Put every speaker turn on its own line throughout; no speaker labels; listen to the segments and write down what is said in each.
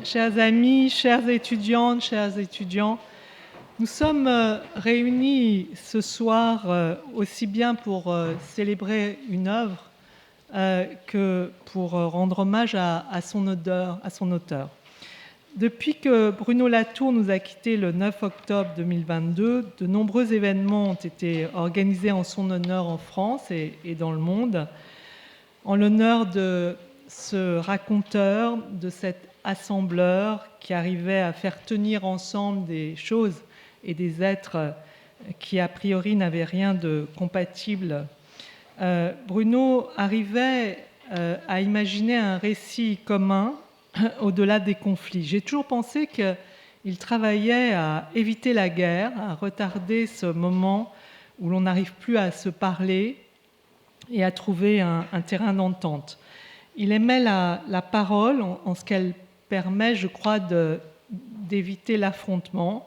Chers amis, chères étudiantes, chers étudiants, nous sommes réunis ce soir aussi bien pour célébrer une œuvre que pour rendre hommage à son auteur. Depuis que Bruno Latour nous a quittés le 9 octobre 2022, de nombreux événements ont été organisés en son honneur en France et dans le monde, en l'honneur de ce raconteur, de cet assembleur qui arrivait à faire tenir ensemble des choses et des êtres qui a priori n'avaient rien de compatible. Bruno arrivait à imaginer un récit commun au-delà des conflits. J'ai toujours pensé qu'il travaillait à éviter la guerre, à retarder ce moment où l'on n'arrive plus à se parler et à trouver un terrain d'entente. Il aimait la parole en ce qu'elle permet, je crois, d'éviter l'affrontement.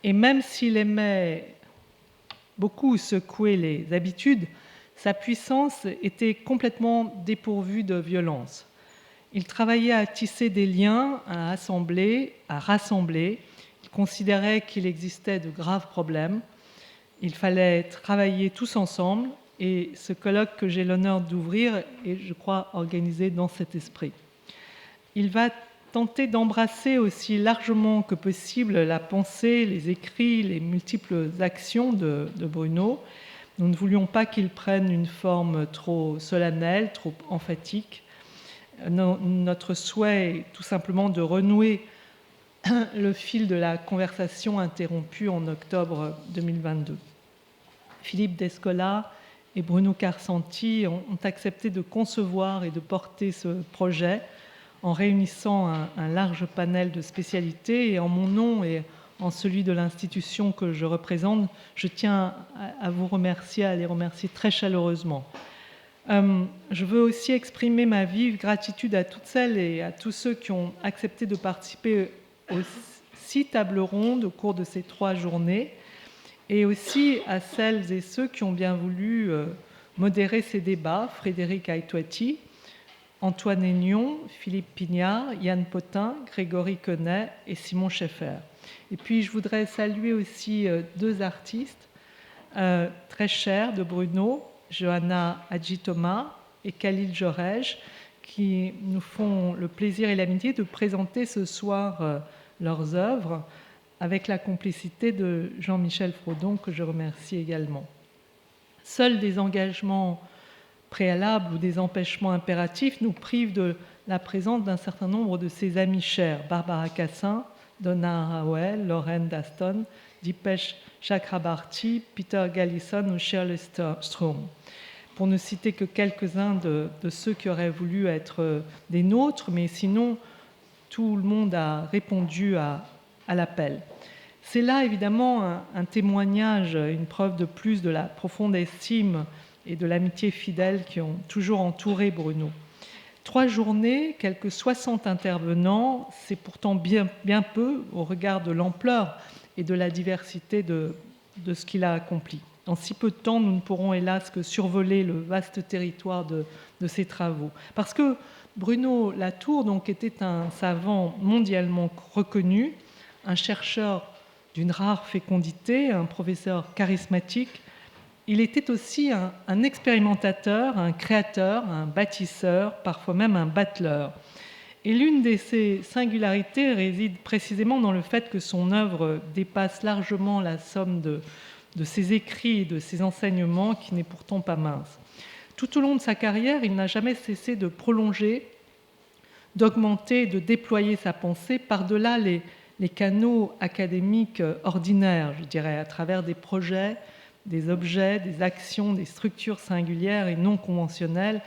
Et même s'il aimait beaucoup secouer les habitudes, sa puissance était complètement dépourvue de violence. Il travaillait à tisser des liens, à assembler, à rassembler. Il considérait qu'il existait de graves problèmes. Il fallait travailler tous ensemble. Et ce colloque que j'ai l'honneur d'ouvrir est, je crois, organisé dans cet esprit. Il va tenter d'embrasser aussi largement que possible la pensée, les écrits, les multiples actions de Bruno. Nous ne voulions pas qu'il prenne une forme trop solennelle, trop emphatique. Notre souhait est tout simplement de renouer le fil de la conversation interrompue en octobre 2022. Philippe Descola et Bruno Carsanti ont accepté de concevoir et de porter ce projet en réunissant un large panel de spécialités. Et en mon nom et en celui de l'institution que je représente, je tiens à vous remercier, à les remercier très chaleureusement. Je veux aussi exprimer ma vive gratitude à toutes celles et à tous ceux qui ont accepté de participer aux 6 tables rondes au cours de ces 3 journées, et aussi à celles et ceux qui ont bien voulu modérer ces débats: Frédéric Aïtouati, Antoine Aignon, Philippe Pignard, Yann Potin, Grégory Quenet et Simon Scheffer. Et puis je voudrais saluer aussi 2 artistes très chers de Bruno, Johanna Hadji-Thomas et Khalil Jorej, qui nous font le plaisir et l'amitié de présenter ce soir leurs œuvres, avec la complicité de Jean-Michel Frodon, que je remercie également. Seuls des engagements préalables ou des empêchements impératifs nous privent de la présence d'un certain nombre de ses amis chers: Barbara Cassin, Donna Haraway, Lorraine Daston, Dipesh Chakrabarty, Peter Gallison ou Shirley Strom, pour ne citer que quelques-uns de ceux qui auraient voulu être des nôtres, mais sinon tout le monde a répondu à l'appel. C'est là évidemment un témoignage, une preuve de plus de la profonde estime et de l'amitié fidèle qui ont toujours entouré Bruno. 3 journées, quelques 60 intervenants, c'est pourtant bien peu au regard de l'ampleur et de la diversité de ce qu'il a accompli. En si peu de temps, nous ne pourrons hélas que survoler le vaste territoire de ses travaux. Parce que Bruno Latour donc, était un savant mondialement reconnu, un chercheur d'une rare fécondité, un professeur charismatique. Il était aussi un expérimentateur, un créateur, un bâtisseur, parfois même un battleur. Et l'une de ses singularités réside précisément dans le fait que son œuvre dépasse largement la somme de ses écrits et de ses enseignements, qui n'est pourtant pas mince. Tout au long de sa carrière, il n'a jamais cessé de prolonger, d'augmenter, de déployer sa pensée par-delà les canaux académiques ordinaires, je dirais, à travers des projets, des objets, des actions, des structures singulières et non conventionnelles,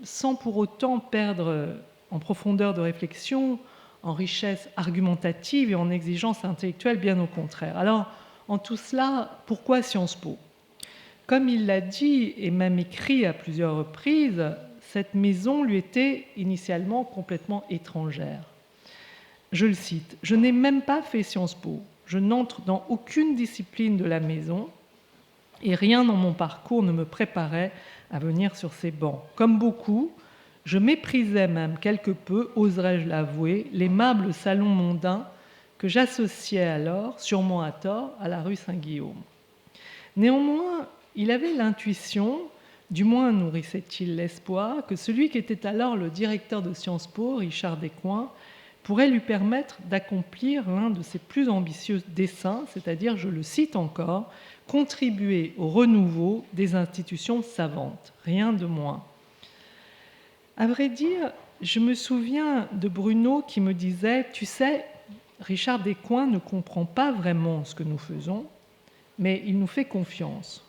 sans pour autant perdre en profondeur de réflexion, en richesse argumentative et en exigence intellectuelle, bien au contraire. Alors, en tout cela, pourquoi Sciences Po ? Comme il l'a dit et même écrit à plusieurs reprises, cette maison lui était initialement complètement étrangère. Je le cite: « Je n'ai même pas fait Sciences Po. Je n'entre dans aucune discipline de la maison et rien dans mon parcours ne me préparait à venir sur ces bancs. Comme beaucoup, Je méprisais même quelque peu, oserais-je l'avouer, l'aimable salon mondain que j'associais alors, sûrement à tort, à la rue Saint-Guillaume. Néanmoins, il avait l'intuition, du moins nourrissait-il l'espoir, que celui qui était alors le directeur de Sciences Po, Richard Descoings, pourrait lui permettre d'accomplir l'un de ses plus ambitieux desseins, c'est-à-dire, je le cite encore, contribuer au renouveau des institutions savantes, rien de moins. À vrai dire, je me souviens de Bruno qui me disait « Tu sais, Richard Descoings ne comprend pas vraiment ce que nous faisons, mais il nous fait confiance. »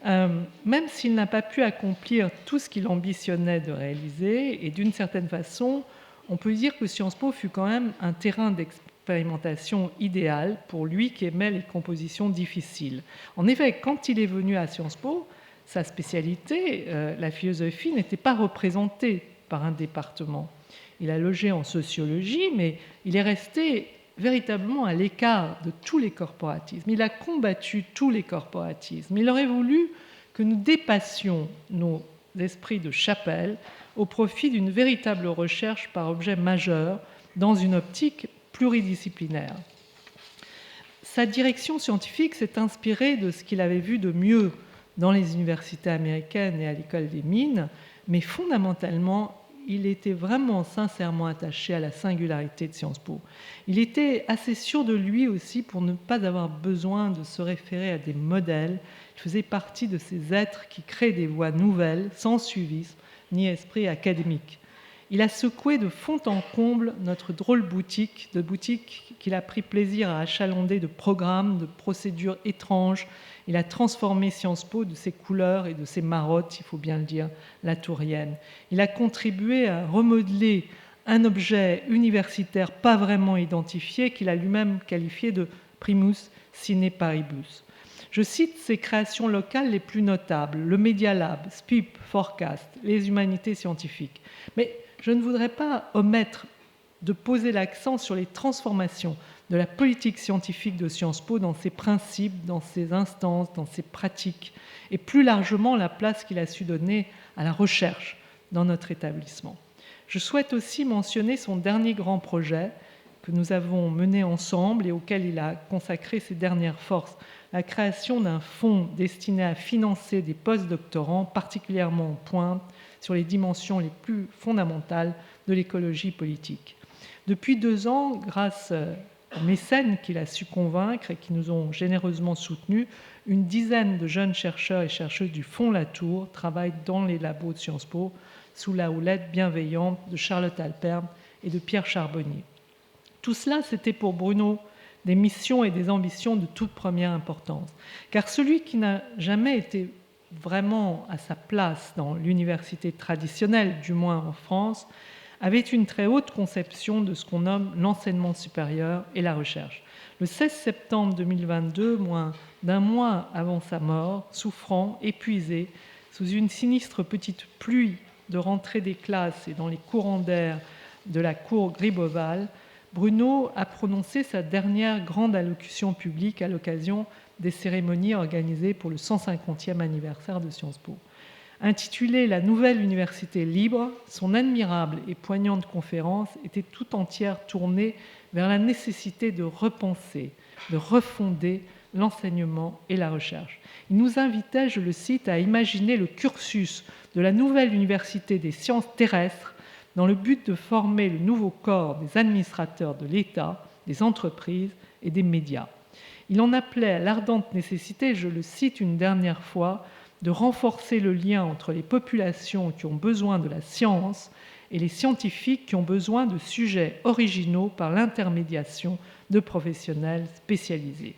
Même s'il n'a pas pu accomplir tout ce qu'il ambitionnait de réaliser, et d'une certaine façon, on peut dire que Sciences Po fut quand même un terrain d'expérimentation idéal pour lui qui aimait les compositions difficiles. En effet, quand il est venu à Sciences Po, sa spécialité, la philosophie, n'était pas représentée par un département. Il a logé en sociologie, mais il est resté véritablement à l'écart de tous les corporatismes. Il a combattu tous les corporatismes. Il aurait voulu que nous dépassions nos esprits de chapelle au profit d'une véritable recherche par objet majeur dans une optique pluridisciplinaire. Sa direction scientifique s'est inspirée de ce qu'il avait vu de mieux dans les universités américaines et à l'école des mines, mais fondamentalement, il était vraiment sincèrement attaché à la singularité de Sciences Po. Il était assez sûr de lui aussi pour ne pas avoir besoin de se référer à des modèles. Il faisait partie de ces êtres qui créent des voies nouvelles, sans suivisme ni esprit académique. Il a secoué de fond en comble notre drôle de boutique qu'il a pris plaisir à achalander de programmes, de procédures étranges. Il a transformé Sciences Po de ses couleurs et de ses marottes, il faut bien le dire, latouriennes. Il a contribué à remodeler un objet universitaire pas vraiment identifié qu'il a lui-même qualifié de primus sine paribus. Je cite ses créations locales les plus notables, le Media Lab, SPIP, Forecast, les humanités scientifiques. Mais je ne voudrais pas omettre de poser l'accent sur les transformations de la politique scientifique de Sciences Po dans ses principes, dans ses instances, dans ses pratiques, et plus largement la place qu'il a su donner à la recherche dans notre établissement. Je souhaite aussi mentionner son dernier grand projet que nous avons mené ensemble et auquel il a consacré ses dernières forces, la création d'un fonds destiné à financer des post-doctorants particulièrement en pointe sur les dimensions les plus fondamentales de l'écologie politique. Depuis 2 ans, grâce aux mécènes qu'il a su convaincre et qui nous ont généreusement soutenus, une dizaine de jeunes chercheurs et chercheuses du Fonds Latour travaillent dans les labos de Sciences Po sous la houlette bienveillante de Charlotte Alperne et de Pierre Charbonnier. Tout cela, c'était pour Bruno des missions et des ambitions de toute première importance. Car celui qui n'a jamais été vraiment à sa place dans l'université traditionnelle, du moins en France, avait une très haute conception de ce qu'on nomme l'enseignement supérieur et la recherche. Le 16 septembre 2022, moins d'un mois avant sa mort, souffrant, épuisé, sous une sinistre petite pluie de rentrée des classes et dans les courants d'air de la cour Gribeauval, Bruno a prononcé sa dernière grande allocution publique à l'occasion des cérémonies organisées pour le 150e anniversaire de Sciences Po. Intitulée « La nouvelle université libre », son admirable et poignante conférence était tout entière tournée vers la nécessité de repenser, de refonder l'enseignement et la recherche. Il nous invitait, je le cite, à imaginer le cursus de la nouvelle université des sciences terrestres dans le but de former le nouveau corps des administrateurs de l'État, des entreprises et des médias. Il en appelait à l'ardente nécessité, je le cite une dernière fois, de renforcer le lien entre les populations qui ont besoin de la science et les scientifiques qui ont besoin de sujets originaux par l'intermédiation de professionnels spécialisés.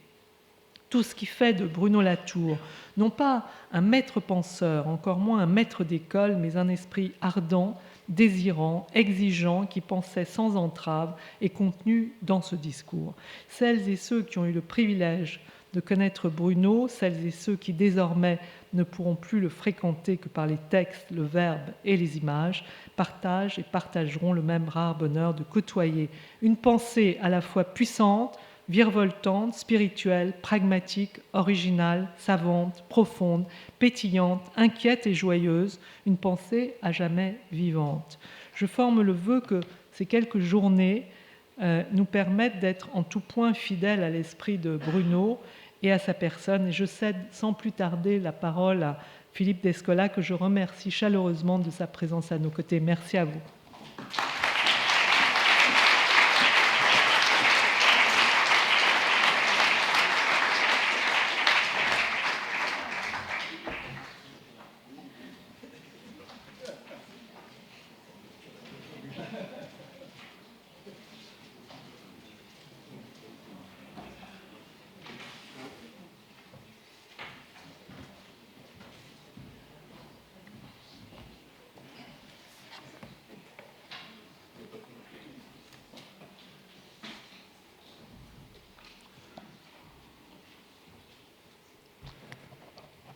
Tout ce qui fait de Bruno Latour, non pas un maître penseur, encore moins un maître d'école, mais un esprit ardent, désirant, exigeant, qui pensait sans entrave et contenu dans ce discours. Celles et ceux qui ont eu le privilège de connaître Bruno, celles et ceux qui désormais ne pourront plus le fréquenter que par les textes, le verbe et les images, partagent et partageront le même rare bonheur de côtoyer une pensée à la fois puissante, virevoltante, spirituelle, pragmatique, originale, savante, profonde, pétillante, inquiète et joyeuse, une pensée à jamais vivante. Je forme le vœu que ces quelques journées nous permettent d'être en tout point fidèles à l'esprit de Bruno et à sa personne. Et je cède sans plus tarder la parole à Philippe Descola, que je remercie chaleureusement de sa présence à nos côtés. Merci à vous.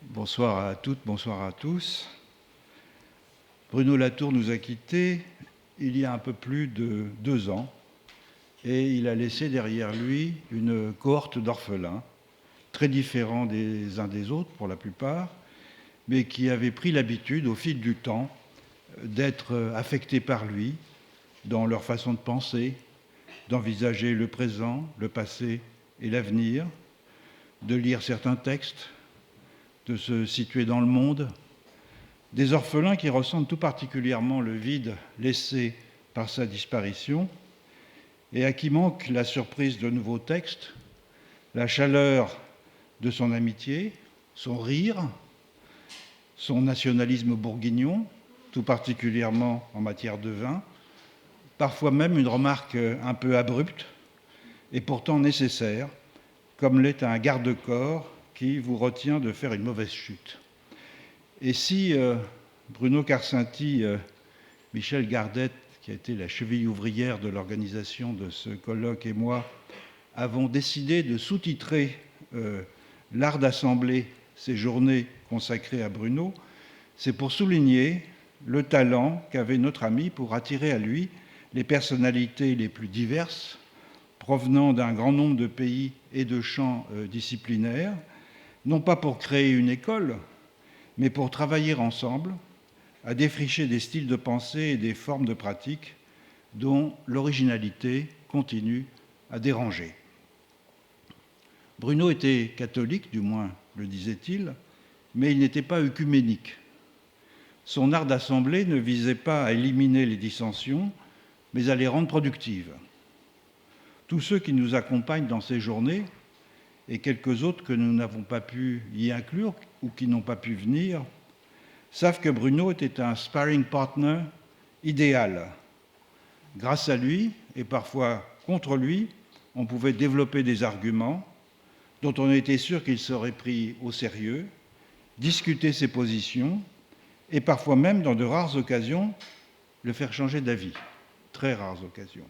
Bonsoir à toutes, bonsoir à tous. Bruno Latour nous a quittés il y a un peu plus de 2 ans et il a laissé derrière lui une cohorte d'orphelins, très différents des uns des autres pour la plupart, mais qui avaient pris l'habitude au fil du temps d'être affectés par lui dans leur façon de penser, d'envisager le présent, le passé et l'avenir, de lire certains textes, de se situer dans le monde, des orphelins qui ressentent tout particulièrement le vide laissé par sa disparition et à qui manque la surprise de nouveaux textes, la chaleur de son amitié, son rire, son nationalisme bourguignon, tout particulièrement en matière de vin, parfois même une remarque un peu abrupte et pourtant nécessaire, comme l'est un garde-corps qui vous retient de faire une mauvaise chute. Et si Bruno Karsenty, Michel Gardette, qui a été la cheville ouvrière de l'organisation de ce colloque, et moi avons décidé de sous-titrer l'art d'assembler ces journées consacrées à Bruno, c'est pour souligner le talent qu'avait notre ami pour attirer à lui les personnalités les plus diverses, provenant d'un grand nombre de pays et de champs disciplinaires, non pas pour créer une école, mais pour travailler ensemble à défricher des styles de pensée et des formes de pratique dont l'originalité continue à déranger. Bruno était catholique, du moins le disait-il, mais il n'était pas œcuménique. Son art d'assembler ne visait pas à éliminer les dissensions, mais à les rendre productives. Tous ceux qui nous accompagnent dans ces journées, et quelques autres que nous n'avons pas pu y inclure ou qui n'ont pas pu venir, savent que Bruno était un sparring partner idéal. Grâce à lui, et parfois contre lui, on pouvait développer des arguments dont on était sûr qu'il serait pris au sérieux, discuter ses positions, et parfois même, dans de rares occasions, le faire changer d'avis. Très rares occasions.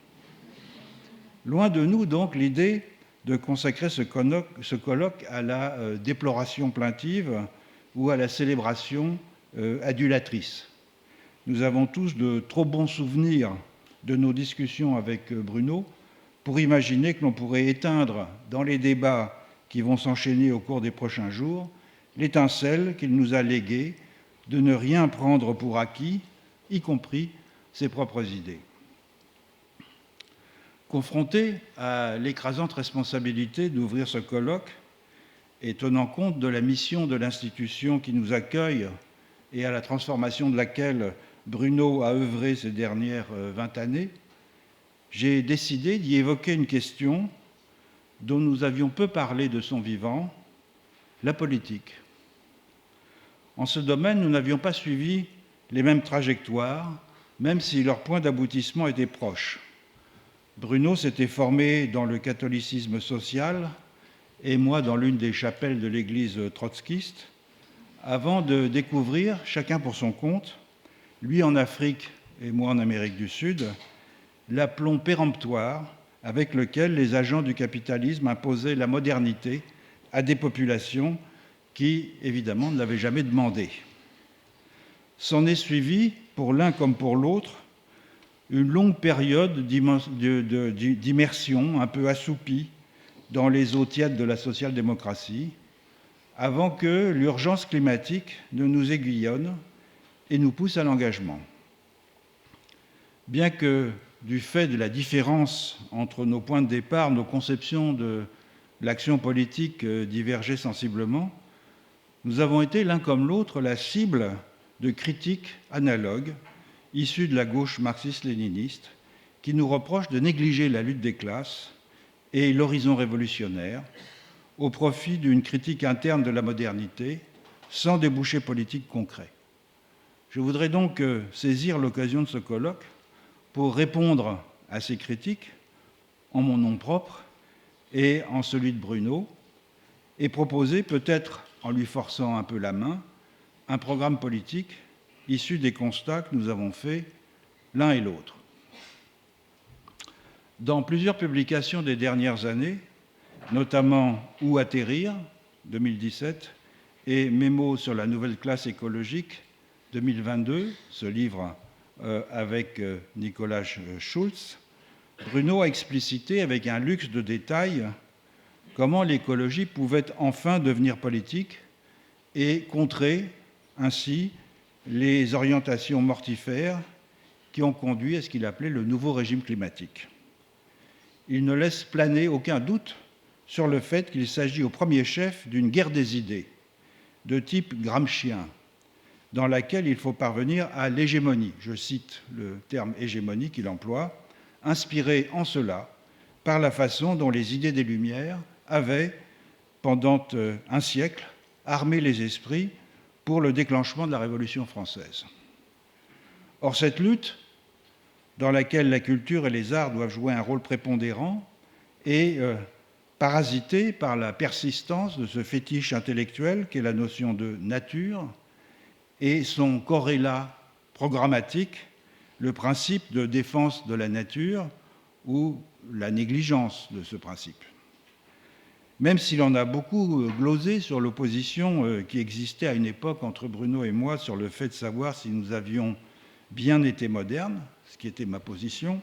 Loin de nous, donc, l'idée de consacrer ce colloque à la déploration plaintive ou à la célébration adulatrice. Nous avons tous de trop bons souvenirs de nos discussions avec Bruno pour imaginer que l'on pourrait éteindre dans les débats qui vont s'enchaîner au cours des prochains jours l'étincelle qu'il nous a léguée de ne rien prendre pour acquis, y compris ses propres idées. Confronté à l'écrasante responsabilité d'ouvrir ce colloque et tenant compte de la mission de l'institution qui nous accueille et à la transformation de laquelle Bruno a œuvré ces dernières 20 années, j'ai décidé d'y évoquer une question dont nous avions peu parlé de son vivant, la politique. En ce domaine, nous n'avions pas suivi les mêmes trajectoires, même si leurs points d'aboutissement étaient proches. Bruno s'était formé dans le catholicisme social et moi dans l'une des chapelles de l'église trotskiste, avant de découvrir, chacun pour son compte, lui en Afrique et moi en Amérique du Sud, l'aplomb péremptoire avec lequel les agents du capitalisme imposaient la modernité à des populations qui, évidemment, ne l'avaient jamais demandé. S'en est suivi, pour l'un comme pour l'autre, une longue période d'immersion un peu assoupie dans les eaux tièdes de la social-démocratie, avant que l'urgence climatique ne nous aiguillonne et nous pousse à l'engagement. Bien que, du fait de la différence entre nos points de départ, nos conceptions de l'action politique divergeaient sensiblement, nous avons été l'un comme l'autre la cible de critiques analogues issues de la gauche marxiste-léniniste qui nous reprochent de négliger la lutte des classes et l'horizon révolutionnaire au profit d'une critique interne de la modernité sans débouché politique concret. Je voudrais donc saisir l'occasion de ce colloque pour répondre à ces critiques en mon nom propre et en celui de Bruno et proposer, peut-être en lui forçant un peu la main, un programme politique issu des constats que nous avons faits l'un et l'autre. Dans plusieurs publications des dernières années, notamment Où atterrir, 2017, et Mémo sur la nouvelle classe écologique, 2022, ce livre avec Nicolas Schulz, Bruno a explicité avec un luxe de détails comment l'écologie pouvait enfin devenir politique et contrer ainsi les orientations mortifères qui ont conduit à ce qu'il appelait le nouveau régime climatique. Il ne laisse planer aucun doute sur le fait qu'il s'agit au premier chef d'une guerre des idées, de type gramscien, dans laquelle il faut parvenir à l'hégémonie, je cite le terme hégémonie qu'il emploie, inspiré en cela par la façon dont les idées des Lumières avaient, pendant un siècle, armé les esprits pour le déclenchement de la Révolution française. Or, cette lutte, dans laquelle la culture et les arts doivent jouer un rôle prépondérant, est parasitée par la persistance de ce fétiche intellectuel qu'est la notion de nature et son corrélat programmatique, le principe de défense de la nature ou la négligence de ce principe. Même s'il en a beaucoup glosé sur l'opposition qui existait à une époque entre Bruno et moi sur le fait de savoir si nous avions bien été modernes, ce qui était ma position,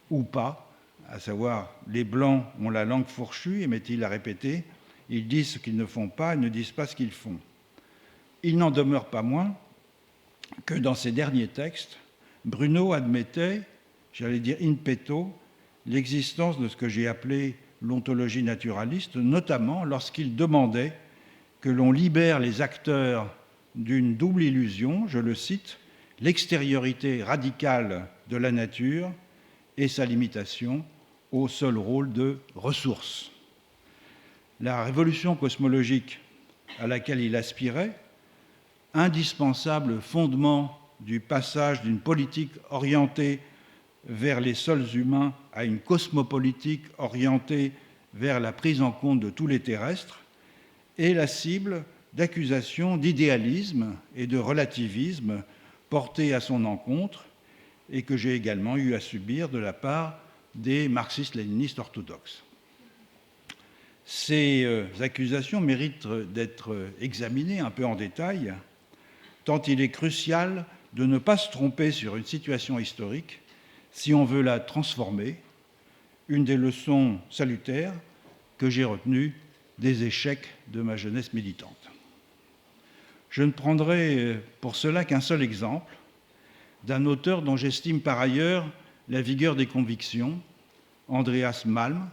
ou pas, à savoir les Blancs ont la langue fourchue, aimait-il à répéter, ils disent ce qu'ils ne font pas, ils ne disent pas ce qu'ils font. Il n'en demeure pas moins que dans ses derniers textes, Bruno admettait, j'allais dire in petto, l'existence de ce que j'ai appelé l'ontologie naturaliste, notamment lorsqu'il demandait que l'on libère les acteurs d'une double illusion, je le cite, l'extériorité radicale de la nature et sa limitation au seul rôle de ressource. La révolution cosmologique à laquelle il aspirait, indispensable fondement du passage d'une politique orientée vers les sols humains à une cosmopolitique orientée vers la prise en compte de tous les terrestres, est la cible d'accusations d'idéalisme et de relativisme portées à son encontre et que j'ai également eu à subir de la part des marxistes-léninistes orthodoxes. Ces accusations méritent d'être examinées un peu en détail, tant il est crucial de ne pas se tromper sur une situation historique si on veut la transformer, une des leçons salutaires que j'ai retenues des échecs de ma jeunesse militante. Je ne prendrai pour cela qu'un seul exemple, d'un auteur dont j'estime par ailleurs la vigueur des convictions, Andreas Malm,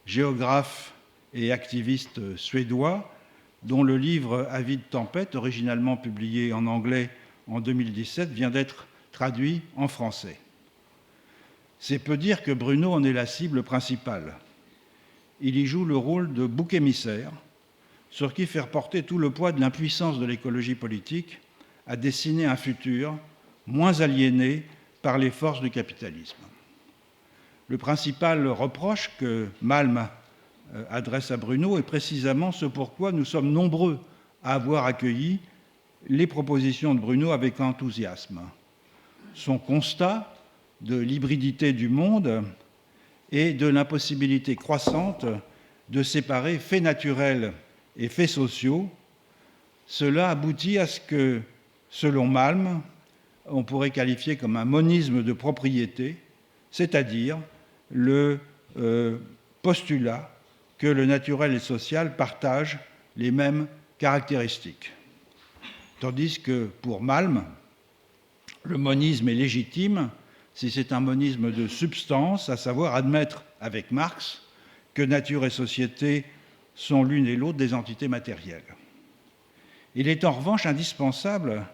géographe et activiste suédois, dont le livre Avide tempête, originalement publié en anglais en 2017, vient d'être traduit en français. C'est peu dire que Bruno en est la cible principale. Il y joue le rôle de bouc émissaire, sur qui faire porter tout le poids de l'impuissance de l'écologie politique à dessiner un futur moins aliéné par les forces du capitalisme. Le principal reproche que Malm adresse à Bruno est précisément ce pourquoi nous sommes nombreux à avoir accueilli les propositions de Bruno avec enthousiasme. Son constat de l'hybridité du monde et de l'impossibilité croissante de séparer faits naturels et faits sociaux, cela aboutit à ce que, selon Malm, on pourrait qualifier comme un monisme de propriété, c'est-à-dire le postulat que le naturel et le social partagent les mêmes caractéristiques. Tandis que pour Malm, le monisme est légitime si c'est un monisme de substance, à savoir admettre avec Marx que nature et société sont l'une et l'autre des entités matérielles. Il est en revanche indispensable,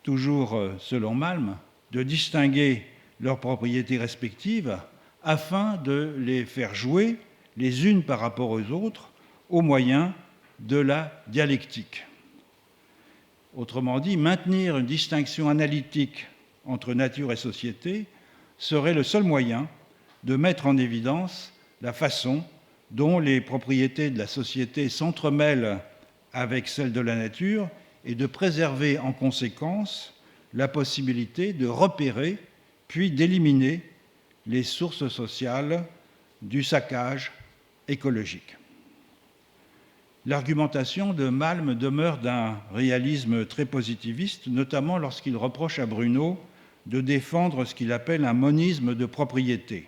toujours selon Malm, de distinguer leurs propriétés respectives afin de les faire jouer les unes par rapport aux autres au moyen de la dialectique. Autrement dit, maintenir une distinction analytique entre nature et société serait le seul moyen de mettre en évidence la façon dont les propriétés de la société s'entremêlent avec celles de la nature et de préserver en conséquence la possibilité de repérer puis d'éliminer les sources sociales du saccage écologique. L'argumentation de Malm demeure d'un réalisme très positiviste, notamment lorsqu'il reproche à Bruno de défendre ce qu'il appelle un monisme de propriété.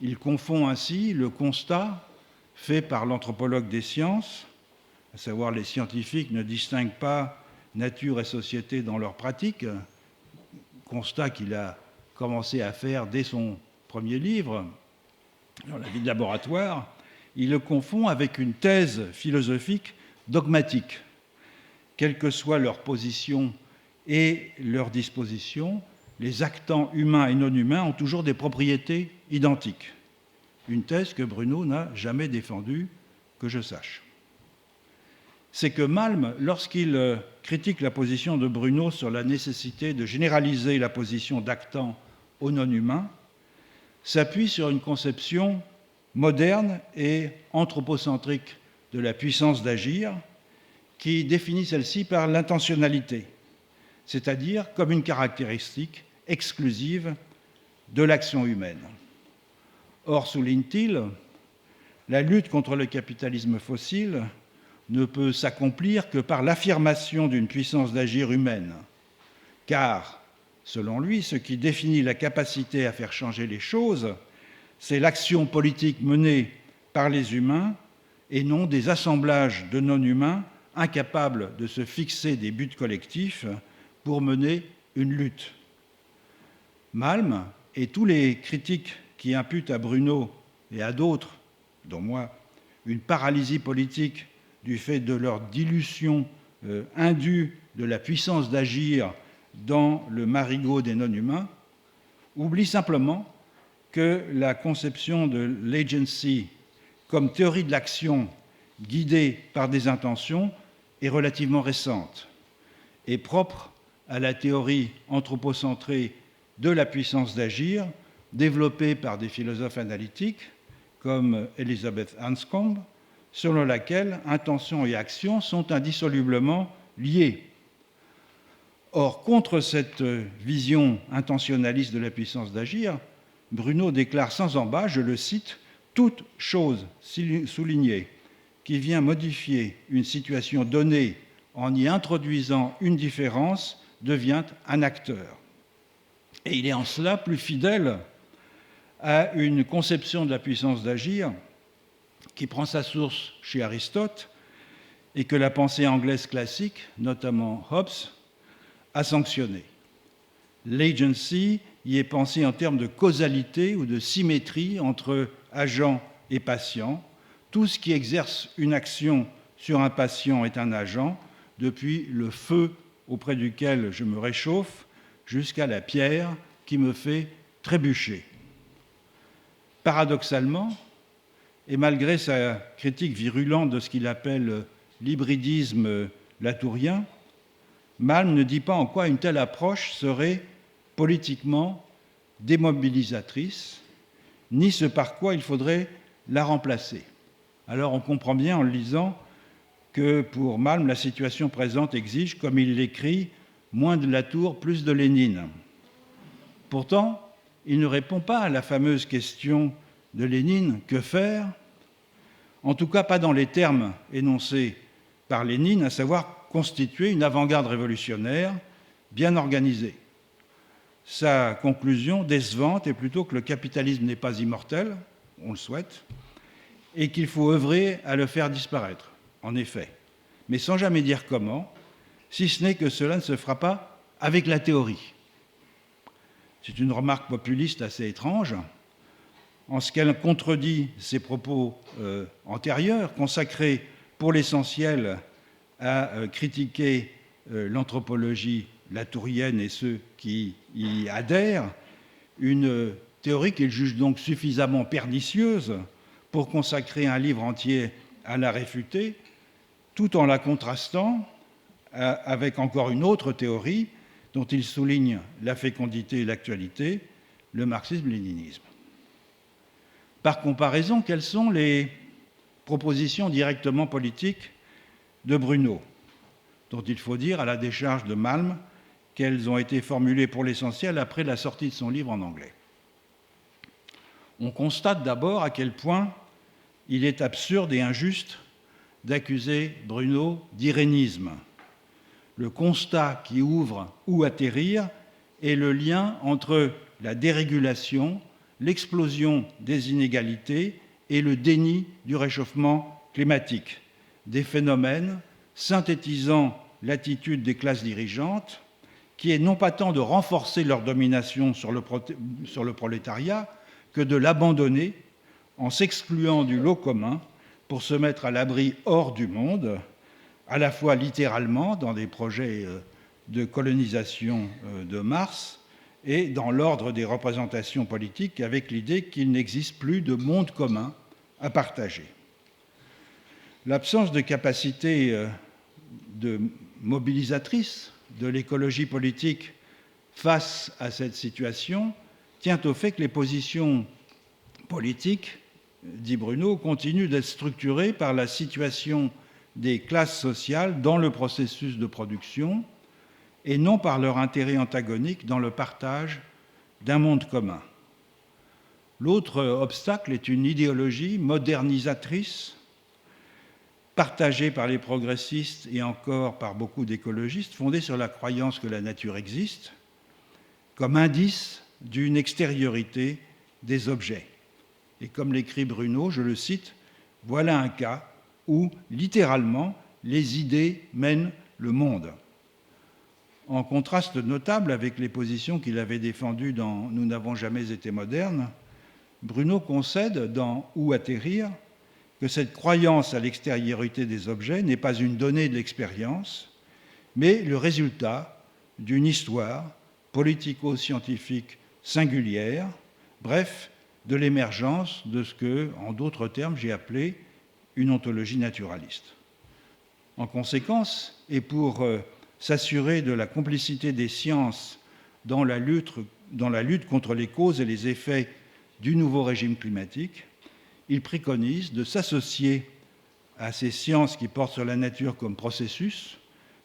Il confond ainsi le constat fait par l'anthropologue des sciences, à savoir les scientifiques ne distinguent pas nature et société dans leur pratique, constat qu'il a commencé à faire dès son premier livre, dans la vie de laboratoire. Il le confond avec une thèse philosophique dogmatique. Quelle que soit leur position et leur disposition, les actants humains et non humains ont toujours des propriétés identiques. Une thèse que Bruno n'a jamais défendue, que je sache. C'est que Malm, lorsqu'il critique la position de Bruno sur la nécessité de généraliser la position d'actants aux non-humains, s'appuie sur une conception moderne et anthropocentrique de la puissance d'agir, qui définit celle-ci par l'intentionnalité, c'est-à-dire comme une caractéristique exclusive de l'action humaine. Or, souligne-t-il, la lutte contre le capitalisme fossile ne peut s'accomplir que par l'affirmation d'une puissance d'agir humaine, car, selon lui, ce qui définit la capacité à faire changer les choses, c'est l'action politique menée par les humains et non des assemblages de non-humains incapables de se fixer des buts collectifs pour mener une lutte. Malm et tous les critiques qui imputent à Bruno et à d'autres, dont moi, une paralysie politique du fait de leur dilution indue de la puissance d'agir dans le marigot des non-humains, oublient simplement que la conception de l'agency comme théorie de l'action guidée par des intentions est relativement récente et propre à la théorie anthropocentrée de la puissance d'agir développée par des philosophes analytiques comme Elizabeth Anscombe, selon laquelle intention et action sont indissolublement liées. Or, contre cette vision intentionnaliste de la puissance d'agir, Bruno déclare sans embâche, je le cite, « toute chose soulignée qui vient modifier une situation donnée en y introduisant une différence devient un acteur ». Et il est en cela plus fidèle à une conception de la puissance d'agir qui prend sa source chez Aristote et que la pensée anglaise classique, notamment Hobbes, a sanctionné. L'agency y est pensée en termes de causalité ou de symétrie entre agent et patient. Tout ce qui exerce une action sur un patient est un agent, depuis le feu auprès duquel je me réchauffe jusqu'à la pierre qui me fait trébucher. Paradoxalement, et malgré sa critique virulente de ce qu'il appelle l'hybridisme latourien, Malm ne dit pas en quoi une telle approche serait politiquement démobilisatrice, ni ce par quoi il faudrait la remplacer. Alors on comprend bien en le lisant que pour Malm, la situation présente exige, comme il l'écrit, moins de Latour, plus de Lénine. Pourtant, il ne répond pas à la fameuse question de Lénine, que faire ? En tout cas, pas dans les termes énoncés par Lénine, à savoir constituer une avant-garde révolutionnaire bien organisée. Sa conclusion décevante est plutôt que le capitalisme n'est pas immortel, on le souhaite, et qu'il faut œuvrer à le faire disparaître, en effet, mais sans jamais dire comment, si ce n'est que cela ne se fera pas avec la théorie. C'est une remarque populiste assez étrange, en ce qu'elle contredit ses propos antérieurs, consacrés pour l'essentiel à critiquer l'anthropologie latourienne et ceux qui y adhèrent, une théorie qu'il juge donc suffisamment pernicieuse pour consacrer un livre entier à la réfuter, tout en la contrastant avec encore une autre théorie dont il souligne la fécondité et l'actualité, le marxisme-léninisme. Par comparaison, quelles sont les propositions directement politiques de Bruno, dont il faut dire, à la décharge de Malm, qu'elles ont été formulées pour l'essentiel après la sortie de son livre en anglais? On constate d'abord à quel point il est absurde et injuste d'accuser Bruno d'irénisme. Le constat qui ouvre Où atterrir est le lien entre la dérégulation, l'explosion des inégalités et le déni du réchauffement climatique, des phénomènes synthétisant l'attitude des classes dirigeantes, qui est non pas tant de renforcer leur domination sur le prolétariat que de l'abandonner en s'excluant du lot commun pour se mettre à l'abri hors du monde, à la fois littéralement dans des projets de colonisation de Mars et dans l'ordre des représentations politiques avec l'idée qu'il n'existe plus de monde commun à partager. L'absence de capacité de mobilisatrice de l'écologie politique face à cette situation tient au fait que les positions politiques, dit Bruno, continuent d'être structurées par la situation des classes sociales dans le processus de production et non par leur intérêt antagonique dans le partage d'un monde commun. L'autre obstacle est une idéologie modernisatrice partagée par les progressistes et encore par beaucoup d'écologistes, fondée sur la croyance que la nature existe comme indice d'une extériorité des objets. Et comme l'écrit Bruno, je le cite, « Voilà un cas où, littéralement, les idées mènent le monde ». En contraste notable avec les positions qu'il avait défendues dans « Nous n'avons jamais été modernes », Bruno concède dans « Où atterrir » que cette croyance à l'extériorité des objets n'est pas une donnée de l'expérience, mais le résultat d'une histoire politico-scientifique singulière, bref, de l'émergence de ce que, en d'autres termes, j'ai appelé une ontologie naturaliste. En conséquence, et pour s'assurer de la complicité des sciences dans la lutte contre les causes et les effets du nouveau régime climatique, il préconise de s'associer à ces sciences qui portent sur la nature comme processus,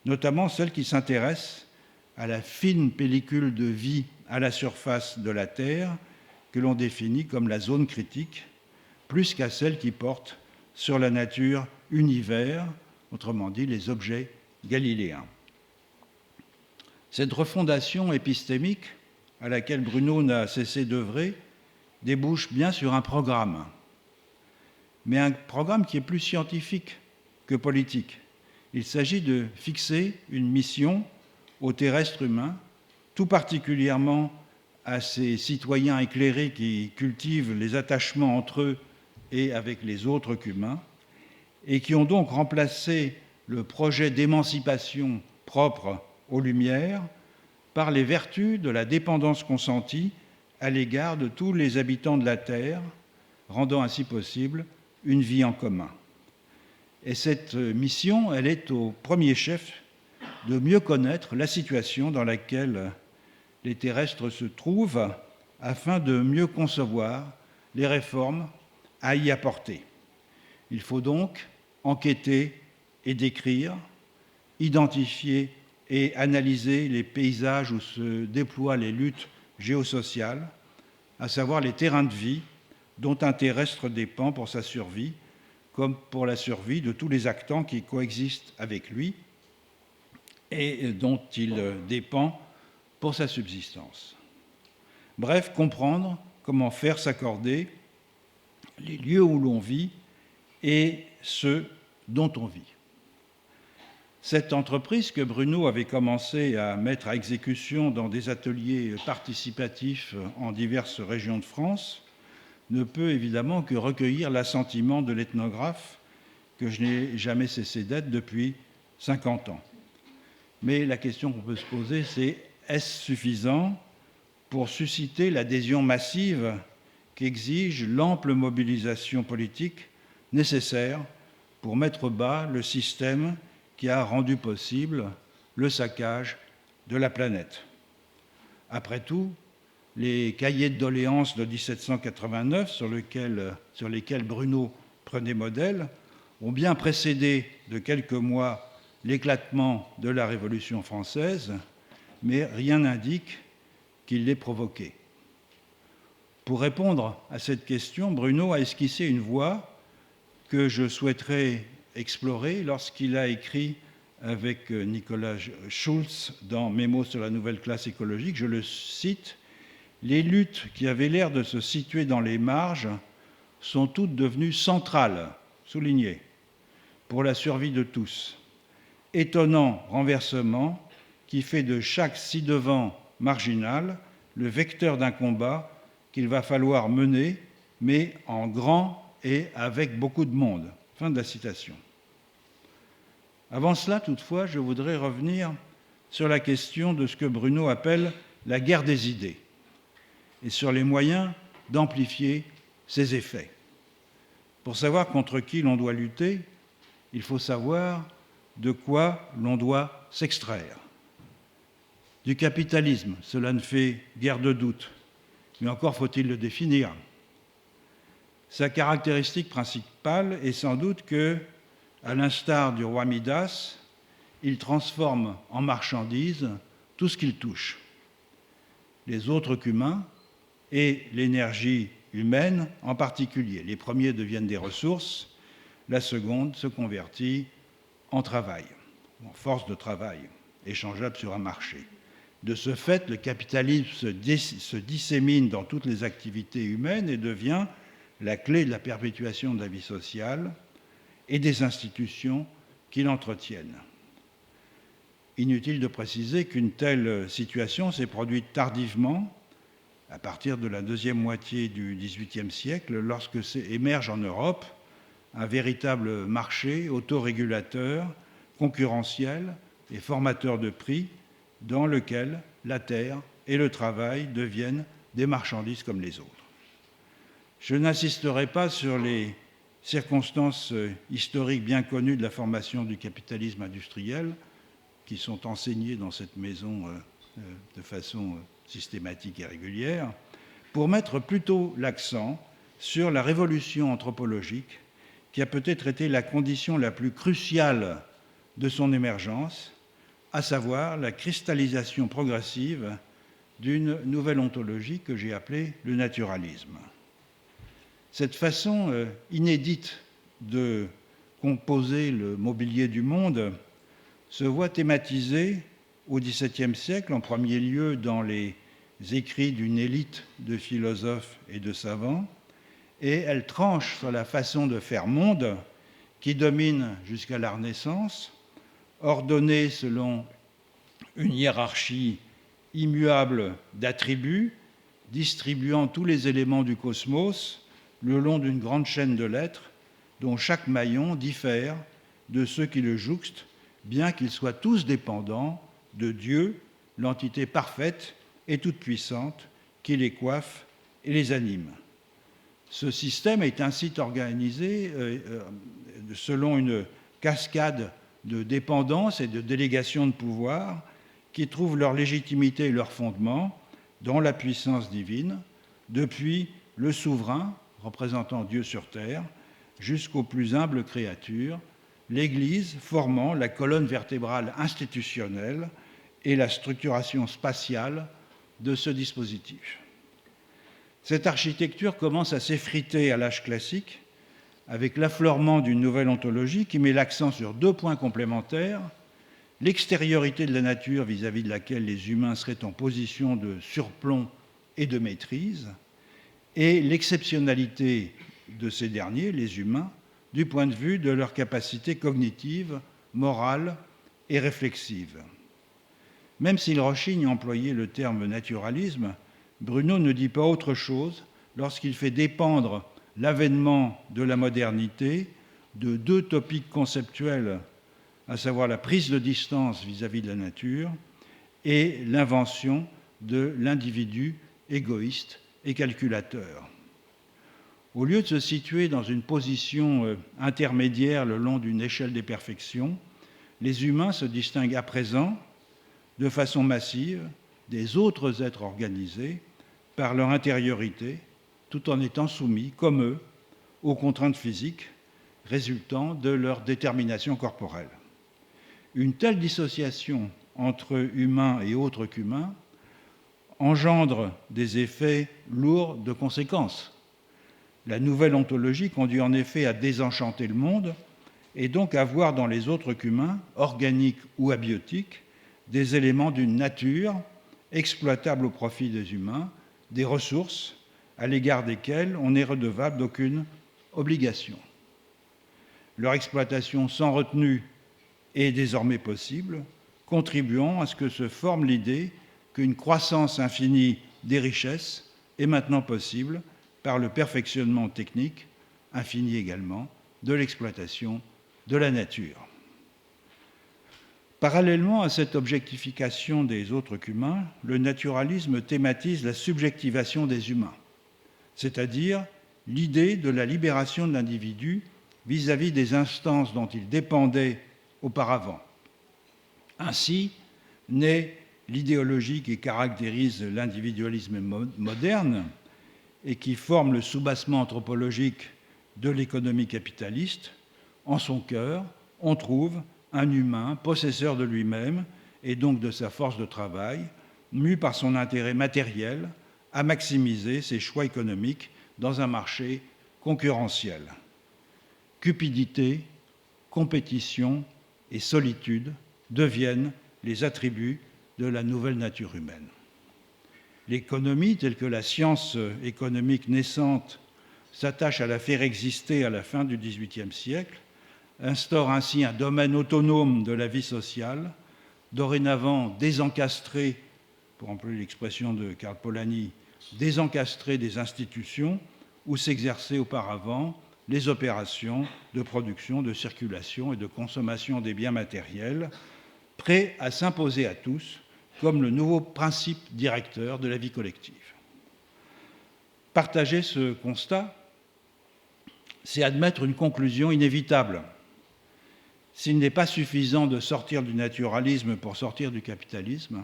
notamment celles qui s'intéressent à la fine pellicule de vie à la surface de la Terre, que l'on définit comme la zone critique, plus qu'à celles qui portent sur la nature univers, autrement dit les objets galiléens. Cette refondation épistémique à laquelle Bruno n'a cessé d'œuvrer débouche bien sur un programme, mais un programme qui est plus scientifique que politique. Il s'agit de fixer une mission aux terrestres humains, tout particulièrement à ces citoyens éclairés qui cultivent les attachements entre eux et avec les autres qu'humains, et qui ont donc remplacé le projet d'émancipation propre aux Lumières par les vertus de la dépendance consentie à l'égard de tous les habitants de la Terre, rendant ainsi possible une vie en commun. Et cette mission, elle est au premier chef de mieux connaître la situation dans laquelle les terrestres se trouvent afin de mieux concevoir les réformes à y apporter. Il faut donc enquêter et décrire, identifier et analyser les paysages où se déploient les luttes géosociales, à savoir les terrains de vie dont un terrestre dépend pour sa survie, comme pour la survie de tous les actants qui coexistent avec lui et dont il dépend pour sa subsistance. Bref, comprendre comment faire s'accorder les lieux où l'on vit et ceux dont on vit. Cette entreprise que Bruno avait commencé à mettre à exécution dans des ateliers participatifs en diverses régions de France ne peut évidemment que recueillir l'assentiment de l'ethnographe que je n'ai jamais cessé d'être depuis 50 ans. Mais la question qu'on peut se poser, c'est est-ce suffisant pour susciter l'adhésion massive qu'exige l'ample mobilisation politique nécessaire pour mettre bas le système qui a rendu possible le saccage de la planète. Après tout, les cahiers de doléances de 1789 sur lesquels Bruno prenait modèle ont bien précédé de quelques mois l'éclatement de la Révolution française, mais rien n'indique qu'il l'ait provoqué. Pour répondre à cette question, Bruno a esquissé une voie que je souhaiterais explorer lorsqu'il a écrit avec Nicolas Schulz dans Mémo sur la nouvelle classe écologique, je le cite, « Les luttes qui avaient l'air de se situer dans les marges sont toutes devenues centrales, soulignées, pour la survie de tous. Étonnant renversement qui fait de chaque ci-devant marginal le vecteur d'un combat qu'il va falloir mener, mais en grand et avec beaucoup de monde. » Fin de la citation. Avant cela, toutefois, je voudrais revenir sur la question de ce que Bruno appelle la guerre des idées et sur les moyens d'amplifier ses effets. Pour savoir contre qui l'on doit lutter, il faut savoir de quoi l'on doit s'extraire. Du capitalisme, cela ne fait guère de doute, mais encore faut-il le définir. Sa caractéristique principale est sans doute que, à l'instar du roi Midas, il transforme en marchandises tout ce qu'il touche. Les autres qu'humains et l'énergie humaine en particulier. Les premiers deviennent des ressources, la seconde se convertit en travail, en force de travail, échangeable sur un marché. De ce fait, le capitalisme se dissémine dans toutes les activités humaines et devient la clé de la perpétuation de la vie sociale et des institutions qui l'entretiennent. Inutile de préciser qu'une telle situation s'est produite tardivement, à partir de la deuxième moitié du XVIIIe siècle, lorsque émerge en Europe un véritable marché autorégulateur, concurrentiel et formateur de prix, dans lequel la terre et le travail deviennent des marchandises comme les autres. Je n'insisterai pas sur les circonstances historiques bien connues de la formation du capitalisme industriel, qui sont enseignées dans cette maison de façon systématique et régulière, pour mettre plutôt l'accent sur la révolution anthropologique qui a peut-être été la condition la plus cruciale de son émergence, à savoir la cristallisation progressive d'une nouvelle ontologie que j'ai appelée le naturalisme. Cette façon inédite de composer le mobilier du monde se voit thématisée au XVIIe siècle, en premier lieu dans les écrits d'une élite de philosophes et de savants, et elle tranche sur la façon de faire monde qui domine jusqu'à la Renaissance, ordonnée selon une hiérarchie immuable d'attributs, distribuant tous les éléments du cosmos le long d'une grande chaîne de lettres dont chaque maillon diffère de ceux qui le jouxtent, bien qu'ils soient tous dépendants de Dieu, l'entité parfaite et toute-puissante qui les coiffe et les anime. Ce système est ainsi organisé selon une cascade de dépendances et de délégations de pouvoir qui trouvent leur légitimité et leur fondement dans la puissance divine, depuis le souverain, représentant Dieu sur terre, jusqu'aux plus humbles créatures, l'Église formant la colonne vertébrale institutionnelle et la structuration spatiale de ce dispositif. Cette architecture commence à s'effriter à l'âge classique avec l'affleurement d'une nouvelle ontologie qui met l'accent sur deux points complémentaires, l'extériorité de la nature vis-à-vis de laquelle les humains seraient en position de surplomb et de maîtrise, et l'exceptionnalité de ces derniers, les humains, du point de vue de leur capacité cognitive, morale et réflexive. Même s'il rechigne à employer le terme naturalisme, Bruno ne dit pas autre chose lorsqu'il fait dépendre l'avènement de la modernité de deux topiques conceptuels, à savoir la prise de distance vis-à-vis de la nature et l'invention de l'individu égoïste et calculateur. Au lieu de se situer dans une position intermédiaire le long d'une échelle des perfections, les humains se distinguent à présent de façon massive des autres êtres organisés par leur intériorité, tout en étant soumis, comme eux, aux contraintes physiques résultant de leur détermination corporelle. Une telle dissociation entre humains et autres qu'humains engendre des effets lourds de conséquences. La nouvelle ontologie conduit en effet à désenchanter le monde et donc à voir dans les autres qu'humains, organiques ou abiotiques, des éléments d'une nature exploitables au profit des humains, des ressources à l'égard desquelles on n'est redevable d'aucune obligation. Leur exploitation sans retenue est désormais possible, contribuant à ce que se forme l'idée qu'une croissance infinie des richesses est maintenant possible par le perfectionnement technique, infini également, de l'exploitation de la nature. Parallèlement à cette objectification des autres qu'humains, le naturalisme thématise la subjectivation des humains, c'est-à-dire l'idée de la libération de l'individu vis-à-vis des instances dont il dépendait auparavant. Ainsi naît l'idéologie qui caractérise l'individualisme moderne et qui forme le soubassement anthropologique de l'économie capitaliste. En son cœur, on trouve un humain possesseur de lui-même et donc de sa force de travail, mu par son intérêt matériel à maximiser ses choix économiques dans un marché concurrentiel. Cupidité, compétition et solitude deviennent les attributs de la nouvelle nature humaine. L'économie, telle que la science économique naissante s'attache à la faire exister à la fin du XVIIIe siècle, instaure ainsi un domaine autonome de la vie sociale, dorénavant désencastré, pour employer l'expression de Karl Polanyi, désencastré des institutions où s'exerçaient auparavant les opérations de production, de circulation et de consommation des biens matériels, prêts à s'imposer à tous comme le nouveau principe directeur de la vie collective. Partager ce constat, c'est admettre une conclusion inévitable. S'il n'est pas suffisant de sortir du naturalisme pour sortir du capitalisme,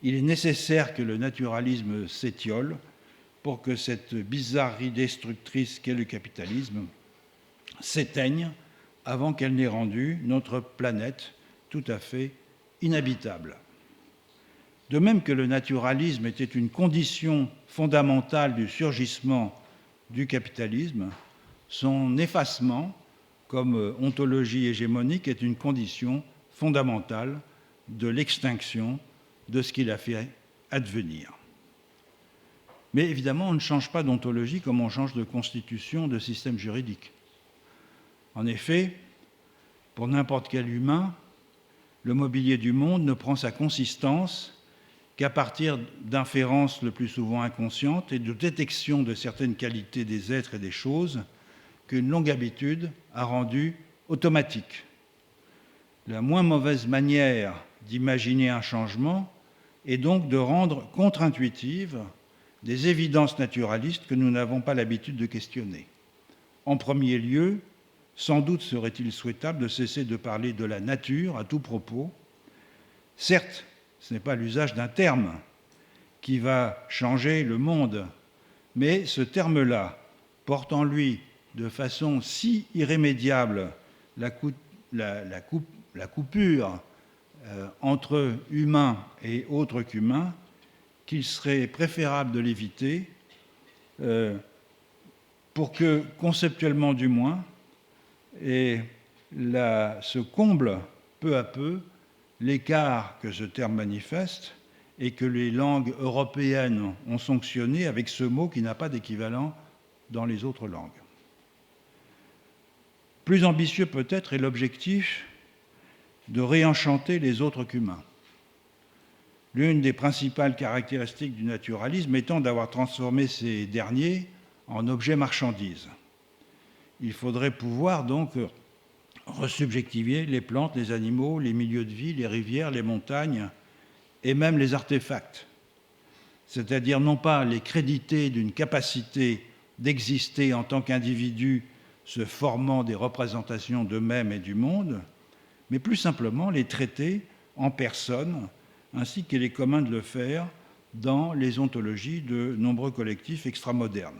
il est nécessaire que le naturalisme s'étiole pour que cette bizarrerie destructrice qu'est le capitalisme s'éteigne avant qu'elle n'ait rendu notre planète tout à fait inhabitable. De même que le naturalisme était une condition fondamentale du surgissement du capitalisme, son effacement comme ontologie hégémonique est une condition fondamentale de l'extinction de ce qu'il a fait advenir. Mais évidemment, on ne change pas d'ontologie comme on change de constitution, de système juridique. En effet, pour n'importe quel humain, le mobilier du monde ne prend sa consistance qu'à partir d'inférences le plus souvent inconscientes et de détection de certaines qualités des êtres et des choses qu'une longue habitude a rendues automatiques. La moins mauvaise manière d'imaginer un changement est donc de rendre contre-intuitives des évidences naturalistes que nous n'avons pas l'habitude de questionner. En premier lieu, sans doute serait-il souhaitable de cesser de parler de la nature à tout propos. Certes, ce n'est pas l'usage d'un terme qui va changer le monde, mais ce terme-là porte en lui de façon si irrémédiable la coupure entre humains et autres qu'humains qu'il serait préférable de l'éviter pour que, conceptuellement du moins, se comble peu à peu l'écart que ce terme manifeste et que les langues européennes ont sanctionné avec ce mot qui n'a pas d'équivalent dans les autres langues. Plus ambitieux peut-être est l'objectif de réenchanter les autres qu'humains. L'une des principales caractéristiques du naturalisme étant d'avoir transformé ces derniers en objets marchandises. Il faudrait pouvoir donc resubjectiver les plantes, les animaux, les milieux de vie, les rivières, les montagnes et même les artefacts. C'est-à-dire non pas les créditer d'une capacité d'exister en tant qu'individus se formant des représentations d'eux-mêmes et du monde, mais plus simplement les traiter en personne, ainsi qu'il est commun de le faire dans les ontologies de nombreux collectifs extramodernes.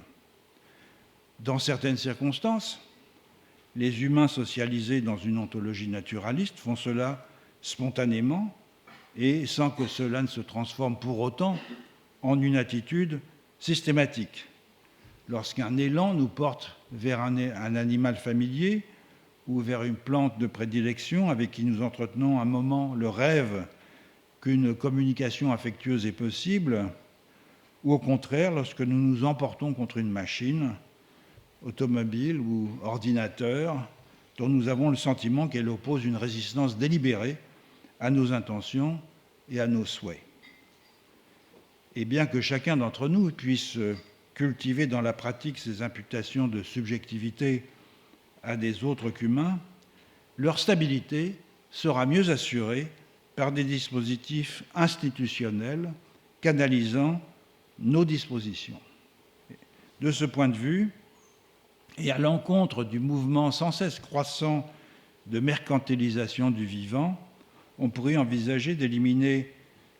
Dans certaines circonstances, les humains socialisés dans une ontologie naturaliste font cela spontanément et sans que cela ne se transforme pour autant en une attitude systématique. Lorsqu'un élan nous porte vers un animal familier ou vers une plante de prédilection avec qui nous entretenons un moment le rêve qu'une communication affectueuse est possible, ou au contraire, lorsque nous nous emportons contre une machine, automobile ou ordinateur, dont nous avons le sentiment qu'elle oppose une résistance délibérée à nos intentions et à nos souhaits. Et bien que chacun d'entre nous puisse cultiver dans la pratique ces imputations de subjectivité à des autres qu'humains, leur stabilité sera mieux assurée par des dispositifs institutionnels canalisant nos dispositions. De ce point de vue, et à l'encontre du mouvement sans cesse croissant de mercantilisation du vivant, on pourrait envisager d'éliminer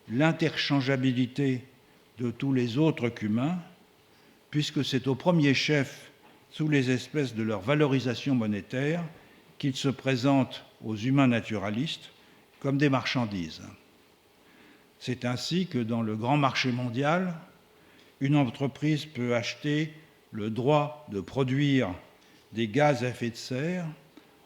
l'interchangeabilité de tous les autres qu'humains, puisque c'est au premier chef, sous les espèces de leur valorisation monétaire, qu'ils se présentent aux humains naturalistes comme des marchandises. C'est ainsi que dans le grand marché mondial, une entreprise peut acheter le droit de produire des gaz à effet de serre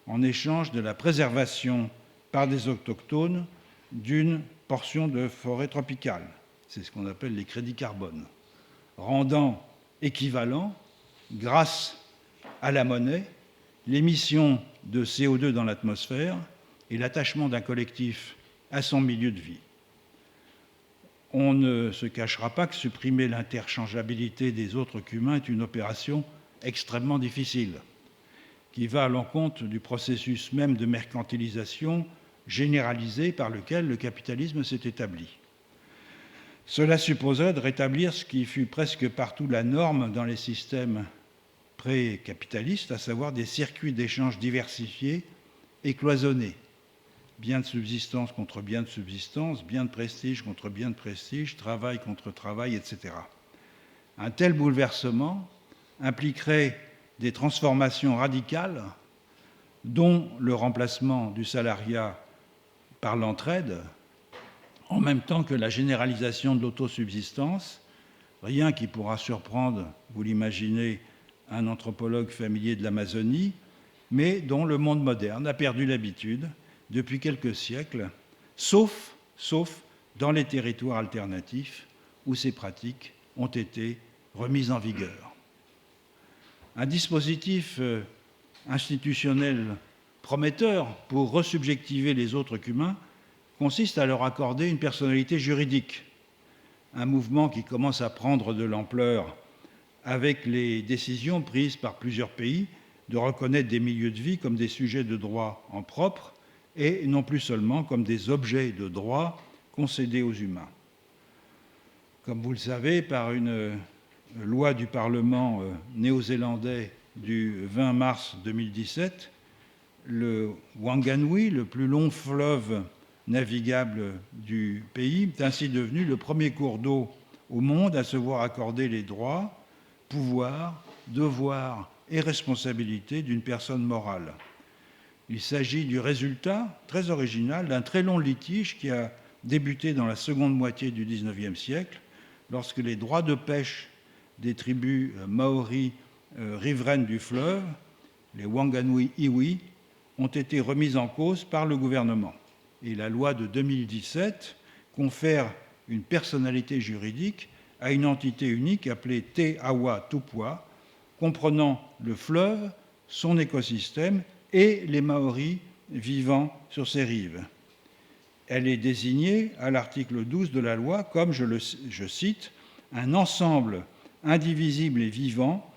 en échange de la préservation par des autochtones d'une portion de forêt tropicale. C'est ce qu'on appelle les crédits carbone, rendant équivalent, grâce à la monnaie, l'émission de CO2 dans l'atmosphère et l'attachement d'un collectif à son milieu de vie. On ne se cachera pas que supprimer l'interchangeabilité des autres qu'humains est une opération extrêmement difficile, qui va à l'encontre du processus même de mercantilisation généralisé par lequel le capitalisme s'est établi. Cela supposerait de rétablir ce qui fut presque partout la norme dans les systèmes pré-capitalistes, à savoir des circuits d'échange diversifiés et cloisonnés. Biens de subsistance contre biens de subsistance, biens de prestige contre biens de prestige, travail contre travail, etc. Un tel bouleversement impliquerait des transformations radicales, dont le remplacement du salariat par l'entraide, en même temps que la généralisation de l'autosubsistance, rien qui pourra surprendre, vous l'imaginez, un anthropologue familier de l'Amazonie, mais dont le monde moderne a perdu l'habitude depuis quelques siècles, sauf dans les territoires alternatifs où ces pratiques ont été remises en vigueur. Un dispositif institutionnel prometteur pour resubjectiver les autres qu'humains consiste à leur accorder une personnalité juridique, un mouvement qui commence à prendre de l'ampleur avec les décisions prises par plusieurs pays de reconnaître des milieux de vie comme des sujets de droit en propre et non plus seulement comme des objets de droit concédés aux humains. Comme vous le savez, par une loi du Parlement néo-zélandais du 20 mars 2017, le Wanganui, le plus long fleuve navigable du pays, est ainsi devenu le premier cours d'eau au monde à se voir accorder les droits, pouvoirs, devoirs et responsabilités d'une personne morale. Il s'agit du résultat très original d'un très long litige qui a débuté dans la seconde moitié du XIXe siècle, lorsque les droits de pêche des tribus maoris riveraines du fleuve, les Wanganui-Iwi, ont été remis en cause par le gouvernement. Et la loi de 2017 confère une personnalité juridique à une entité unique appelée Te Awa Tupua, comprenant le fleuve, son écosystème et les Maoris vivant sur ces rives. Elle est désignée à l'article 12 de la loi comme, je cite, « un ensemble indivisible et vivant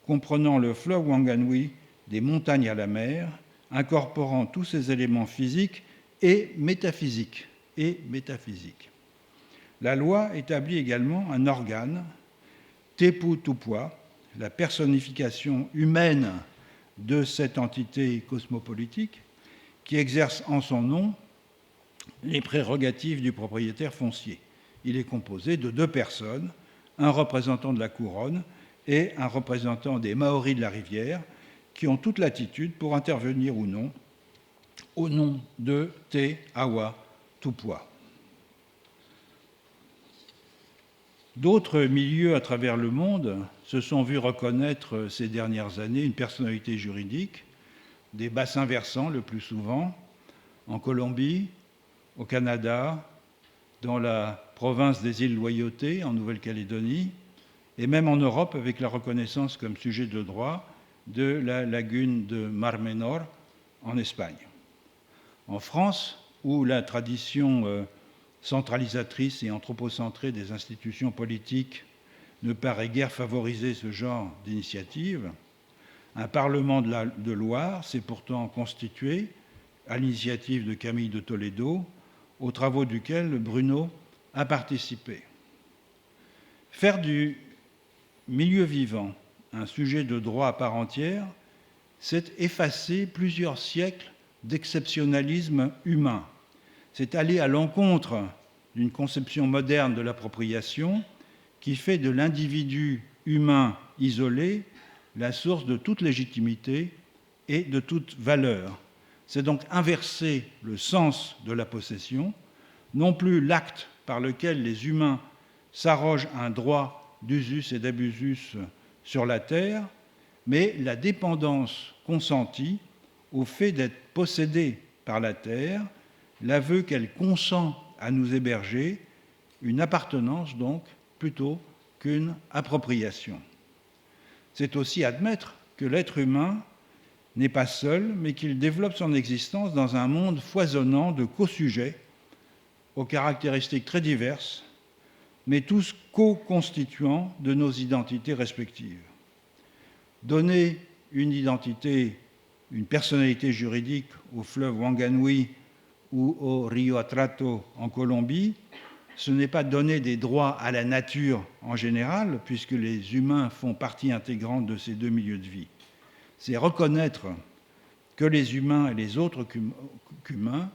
comprenant le fleuve Wanganui des montagnes à la mer, incorporant tous ses éléments physiques et métaphysiques. » La loi établit également un organe, Tepu Tupua, la personnification humaine de cette entité cosmopolitique, qui exerce en son nom les prérogatives du propriétaire foncier. Il est composé de 2 personnes, un représentant de la couronne et un représentant des Maoris de la rivière, qui ont toute latitude pour intervenir ou non au nom de Te Awa Tupua. D'autres milieux à travers le monde se sont vus reconnaître ces dernières années une personnalité juridique, des bassins versants le plus souvent, en Colombie, au Canada, dans la province des îles Loyauté, en Nouvelle-Calédonie, et même en Europe avec la reconnaissance comme sujet de droit de la lagune de Mar Menor en Espagne. En France, où la tradition centralisatrice et anthropocentrée des institutions politiques ne paraît guère favoriser ce genre d'initiative, un Parlement de Loire s'est pourtant constitué, à l'initiative de Camille de Toledo, aux travaux duquel Bruno a participé. Faire du milieu vivant un sujet de droit à part entière, c'est effacer plusieurs siècles d'exceptionnalisme humain. C'est aller à l'encontre d'une conception moderne de l'appropriation qui fait de l'individu humain isolé la source de toute légitimité et de toute valeur. C'est donc inverser le sens de la possession, non plus l'acte par lequel les humains s'arrogent un droit d'usus et d'abusus sur la terre, mais la dépendance consentie au fait d'être possédé par la terre, l'aveu qu'elle consent à nous héberger, une appartenance donc plutôt qu'une appropriation. C'est aussi admettre que l'être humain n'est pas seul, mais qu'il développe son existence dans un monde foisonnant de co-sujets aux caractéristiques très diverses, mais tous co-constituants de nos identités respectives. Donner une identité, une personnalité juridique au fleuve Wanganui ou au Rio Atrato en Colombie, ce n'est pas donner des droits à la nature en général, puisque les humains font partie intégrante de ces 2 milieux de vie. C'est reconnaître que les humains et les autres qu'humains,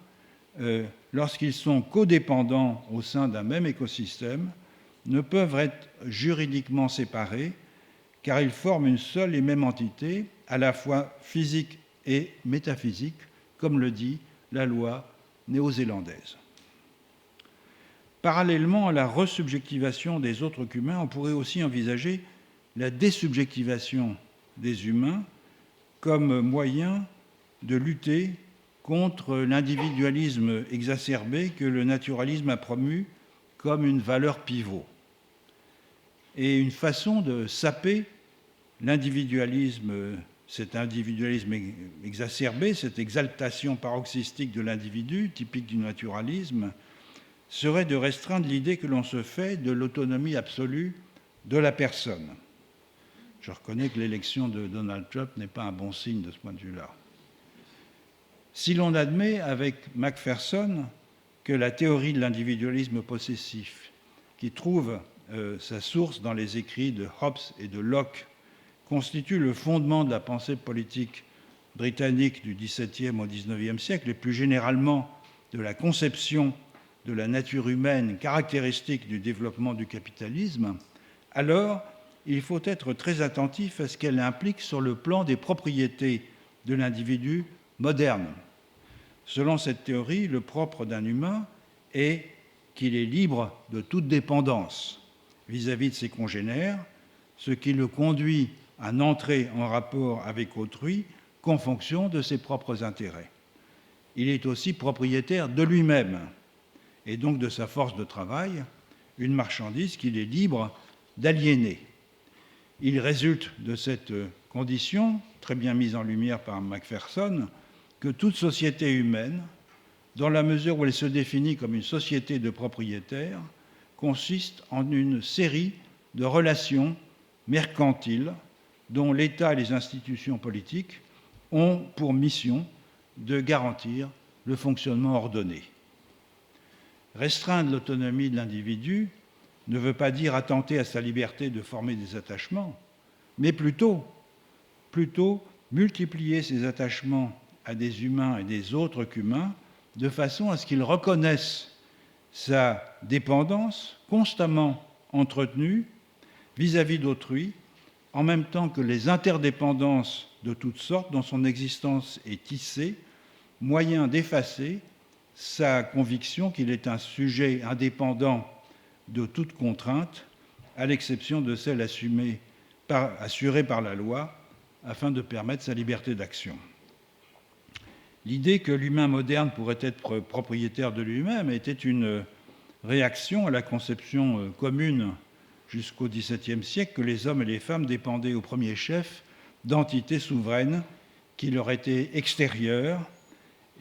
lorsqu'ils sont codépendants au sein d'un même écosystème, ne peuvent être juridiquement séparés, car ils forment une seule et même entité, à la fois physique et métaphysique, comme le dit la loi néo-zélandaise. Parallèlement à la resubjectivation des autres qu'humains, on pourrait aussi envisager la désubjectivation des humains comme moyen de lutter contre l'individualisme exacerbé que le naturalisme a promu comme une valeur pivot. Et une façon de saper l'individualisme, cet individualisme exacerbé, cette exaltation paroxystique de l'individu, typique du naturalisme, serait de restreindre l'idée que l'on se fait de l'autonomie absolue de la personne. Je reconnais que l'élection de Donald Trump n'est pas un bon signe de ce point de vue-là. Si l'on admet avec Macpherson que la théorie de l'individualisme possessif, qui trouve sa source dans les écrits de Hobbes et de Locke, constitue le fondement de la pensée politique britannique du XVIIe au XIXe siècle, et plus généralement de la conception de la nature humaine caractéristique du développement du capitalisme, alors il faut être très attentif à ce qu'elle implique sur le plan des propriétés de l'individu moderne. Selon cette théorie, le propre d'un humain est qu'il est libre de toute dépendance vis-à-vis de ses congénères, ce qui le conduit à n'entrer en rapport avec autrui qu'en fonction de ses propres intérêts. Il est aussi propriétaire de lui-même, et donc de sa force de travail, une marchandise qu'il est libre d'aliéner. Il résulte de cette condition très bien mise en lumière par Macpherson, que toute société humaine, dans la mesure où elle se définit comme une société de propriétaires, consiste en une série de relations mercantiles dont l'État et les institutions politiques ont pour mission de garantir le fonctionnement ordonné. Restreindre l'autonomie de l'individu ne veut pas dire attenter à sa liberté de former des attachements, mais plutôt multiplier ces attachements à des humains et des autres qu'humains de façon à ce qu'ils reconnaissent sa dépendance constamment entretenue vis-à-vis d'autrui, en même temps que les interdépendances de toutes sortes dont son existence est tissée, moyen d'effacer sa conviction qu'il est un sujet indépendant de toute contrainte, à l'exception de celle assurée par la loi, afin de permettre sa liberté d'action. L'idée que l'humain moderne pourrait être propriétaire de lui-même était une réaction à la conception commune jusqu'au XVIIe siècle que les hommes et les femmes dépendaient au premier chef d'entités souveraines qui leur étaient extérieures